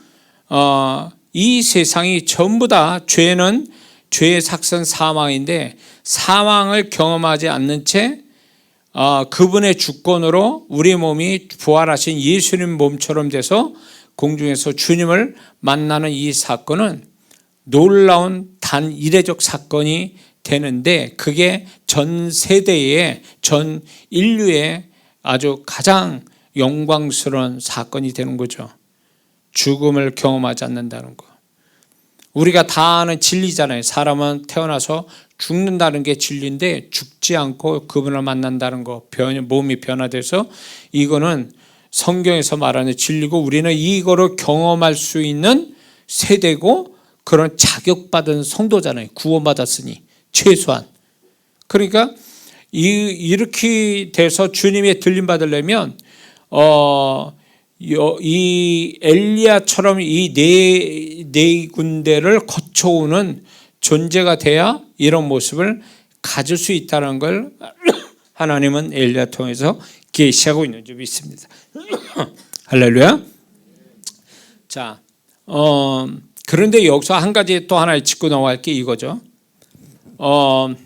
이 세상이 전부 다 죄의 삭선 사망인데, 사망을 경험하지 않는 채 그분의 주권으로 우리 몸이 부활하신 예수님 몸처럼 돼서 공중에서 주님을 만나는 이 사건은 놀라운 단 이례적 사건이 되는데, 그게 전 세대의 전 인류의 아주 가장 영광스러운 사건이 되는 거죠. 죽음을 경험하지 않는다는 거. 우리가 다 아는 진리잖아요. 사람은 태어나서 죽는다는 게 진리인데 죽지 않고 그분을 만난다는 거, 몸이 변화돼서, 이거는 성경에서 말하는 진리고 우리는 이거를 경험할 수 있는 세대고 그런 자격받은 성도잖아요. 구원받았으니 최소한. 그러니까 이렇게 돼서 주님의 들림 받으려면 이 엘리야처럼 이 네 군데를 거쳐오는 존재가 돼야 이런 모습을 가질 수 있다는 걸 하나님은 엘리야 통해서 계시하고 있는 줄 믿습니다. 할렐루야. 자, 그런데 여기서 한 가지 또 하나 짚고 넘어갈 게 이거죠. 2장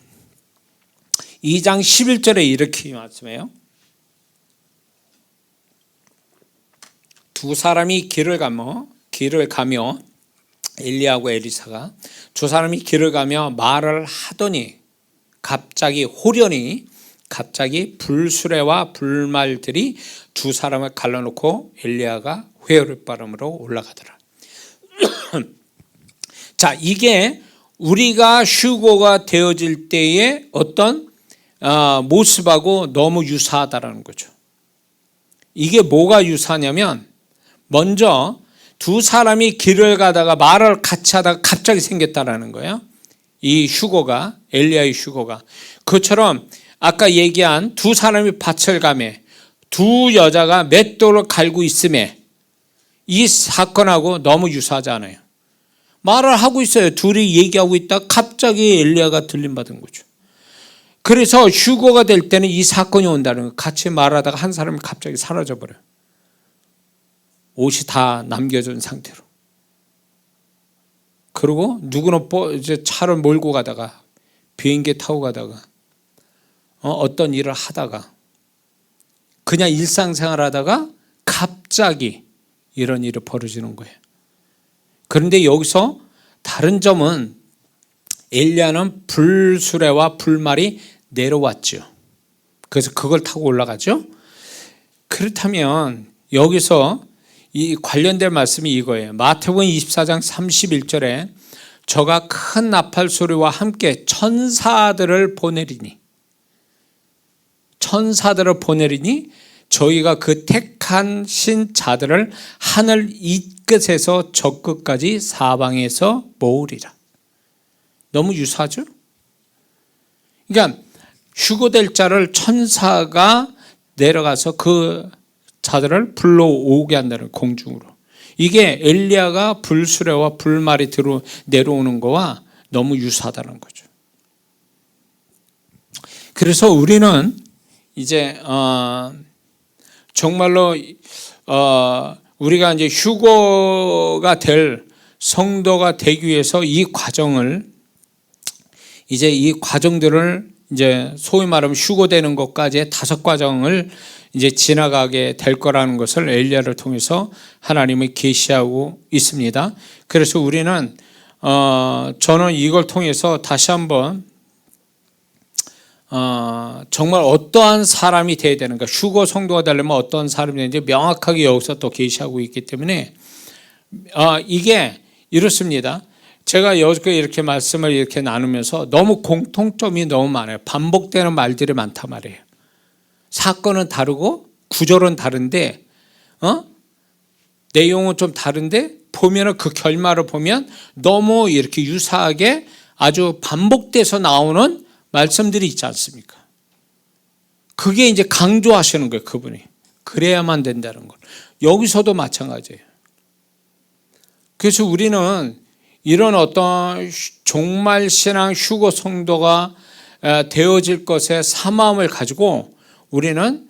11절에 이렇게 말씀해요. 두 사람이 길을 가며 엘리야하고 에리사가 두 사람이 길을 가며 말을 하더니 갑자기 불수레와 불말들이 두 사람을 갈라놓고 엘리야가 회오릿바람으로 올라가더라. 자, 이게 우리가 휴거가 되어질 때의 어떤 모습하고 너무 유사하다라는 거죠. 이게 뭐가 유사하냐면, 먼저 두 사람이 길을 가다가 말을 같이 하다가 갑자기 생겼다라는 거예요. 이 휴거가, 엘리야의 휴거가. 그처럼 아까 얘기한 두 사람이 밭을 가매 두 여자가 맷돌을 갈고 있음에, 이 사건하고 너무 유사하지 않아요. 말을 하고 있어요. 둘이 얘기하고 있다 갑자기 엘리야가 들림받은 거죠. 그래서 휴거가 될 때는 이 사건이 온다는 거예요. 같이 말하다가 한 사람이 갑자기 사라져버려요. 옷이 다 남겨진 상태로. 그리고 누구는 이제 차를 몰고 가다가, 비행기 타고 가다가, 어떤 일을 하다가, 그냥 일상생활 하다가 갑자기 이런 일이 벌어지는 거예요. 그런데 여기서 다른 점은 엘리야는 불수레와 불말이 내려왔죠. 그래서 그걸 타고 올라가죠. 그렇다면 여기서 이 관련된 말씀이 이거예요. 마태복음 24장 31절에 저가 큰 나팔 소리와 함께 천사들을 보내리니 저희가 그 택하신 자들을 하늘 이 끝에서 저 끝까지 사방에서 모으리라. 너무 유사하죠? 그러니까 휴거될 자를 천사가 내려가서 그 자들을 불러오게 한다는, 공중으로. 이게 엘리야가 불수레와 불말이 내려오는 거와 너무 유사하다는 거죠. 그래서 우리는 이제 정말로 우리가 이제 휴거가 될 성도가 되기 위해서 이 과정들을 이제 소위 말하면 휴거되는 것까지의 5과정을 이제 지나가게 될 거라는 것을 엘리야를 통해서 하나님이 계시하고 있습니다. 그래서 우리는 저는 이걸 통해서 다시 한번 정말 어떠한 사람이 되어야 되는가, 휴거 성도가 되려면 어떠한 사람이 되는지 명확하게 여기서 또 계시하고 있기 때문에 이게 이렇습니다. 제가 여기서 이렇게 말씀을 이렇게 나누면서 너무 공통점이 너무 많아요. 반복되는 말들이 많단 말이에요. 사건은 다르고 구절은 다른데 내용은 좀 다른데 보면은 그 결말을 보면 너무 이렇게 유사하게 아주 반복돼서 나오는 말씀들이 있지 않습니까? 그게 이제 강조하시는 거예요, 그분이. 그래야만 된다는 걸. 여기서도 마찬가지예요. 그래서 우리는 이런 어떤 종말 신앙 휴거 성도가 되어질 것에 사마음을 가지고 우리는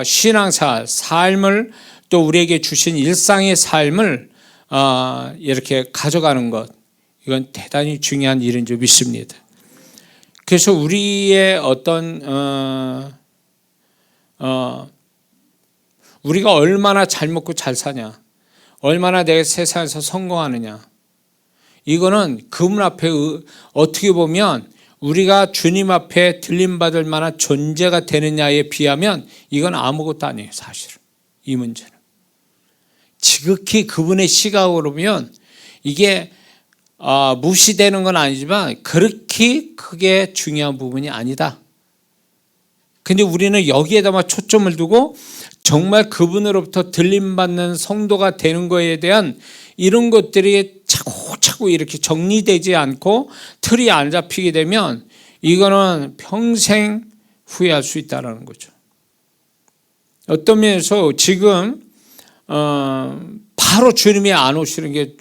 신앙생활, 삶을, 또 우리에게 주신 일상의 삶을 이렇게 가져가는 것, 이건 대단히 중요한 일인 줄 믿습니다. 그래서 우리의 어떤 우리가 얼마나 잘 먹고 잘 사냐, 얼마나 내가 세상에서 성공하느냐, 이거는 그분 앞에 어떻게 보면 우리가 주님 앞에 들림받을 만한 존재가 되느냐에 비하면 이건 아무것도 아니에요. 사실은 이 문제는 지극히 그분의 시각으로 보면 이게 무시되는 건 아니지만 그렇게 크게 중요한 부분이 아니다. 근데 우리는 여기에다만 초점을 두고 정말 그분으로부터 들림받는 성도가 되는 거에 대한 이런 것들이 차곡차곡 이렇게 정리되지 않고 틀이 안 잡히게 되면 이거는 평생 후회할 수 있다는 거죠. 어떤 면에서 지금 바로 주님이 안 오시는 게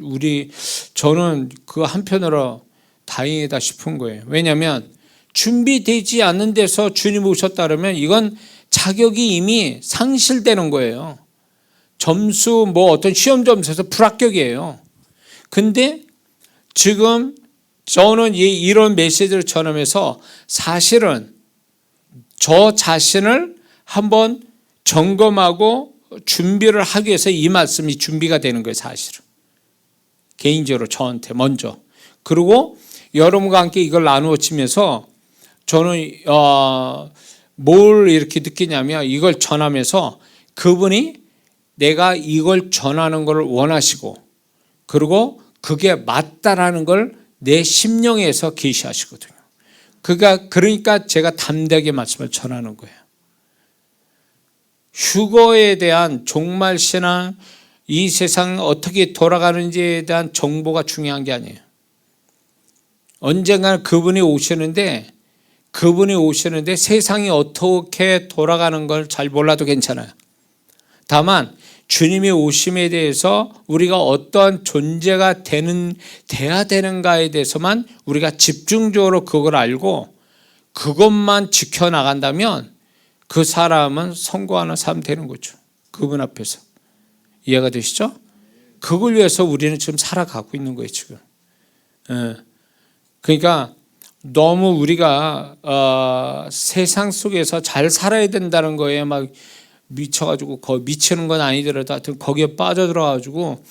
저는 그 한편으로 다행이다 싶은 거예요. 왜냐하면 준비되지 않는 데서 주님 오셨다 그러면 이건 자격이 이미 상실되는 거예요. 점수 뭐 어떤 시험 점수에서 불합격이에요. 근데 지금 저는 이런 메시지를 전하면서 사실은 저 자신을 한번 점검하고 준비를 하기 위해서 이 말씀이 준비가 되는 거예요. 사실은 개인적으로 저한테 먼저. 그리고 여러분과 함께 이걸 나누어지면서 저는 뭘 이렇게 느끼냐면 이걸 전하면서 그분이 내가 이걸 전하는 걸 원하시고 그리고 그게 맞다라는 걸 내 심령에서 계시하시거든요. 그러니까 제가 담대하게 말씀을 전하는 거예요. 휴거에 대한 종말 신앙, 이 세상 어떻게 돌아가는지에 대한 정보가 중요한 게 아니에요. 언젠가 그분이 오시는데 세상이 어떻게 돌아가는 걸 잘 몰라도 괜찮아요. 다만 주님이 오심에 대해서 우리가 어떠한 존재가 돼야 되는가에 대해서만 우리가 집중적으로 그걸 알고 그것만 지켜나간다면 그 사람은 성공하는 사람 되는 거죠. 그분 앞에서. 이해가 되시죠? 그걸 위해서 우리는 지금 살아가고 있는 거예요, 지금. 그러니까 너무 우리가 세상 속에서 잘 살아야 된다는 거에 막 미쳐가지고 미치는 건 아니더라도 하여튼 거기에 빠져들어가지고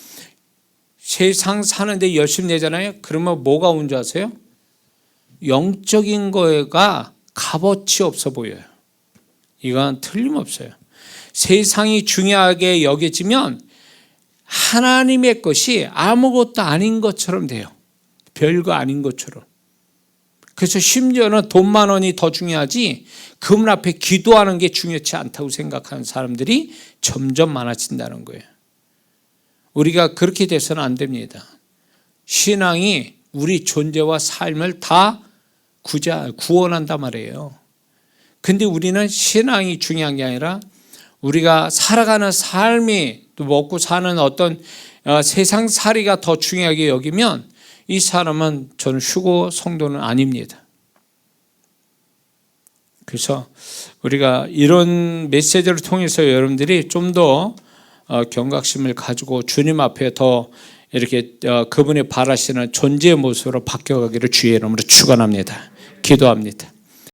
세상 사는데 열심히 내잖아요. 그러면 뭐가 온 줄 아세요? 영적인 거가 값어치 없어 보여요. 이건 틀림없어요. 세상이 중요하게 여겨지면 하나님의 것이 아무것도 아닌 것처럼 돼요. 별거 아닌 것처럼. 그래서 심지어는 돈만 원이 더 중요하지 그분 앞에 기도하는 게 중요치 않다고 생각하는 사람들이 점점 많아진다는 거예요. 우리가 그렇게 돼서는 안 됩니다. 신앙이 우리 존재와 삶을 다 구원한단 말이에요. 근데 우리는 신앙이 중요한 게 아니라 우리가 살아가는 삶이 또 먹고 사는 어떤 세상살이가 더 중요하게 여기면 이 사람은 저는 휴거 성도는 아닙니다. 그래서 우리가 이런 메시지를 통해서 여러분들이 좀 더 경각심을 가지고 주님 앞에 더 이렇게 그분이 바라시는 존재의 모습으로 바뀌어가기를 주의 이름으로 축원합니다. 기도합니다.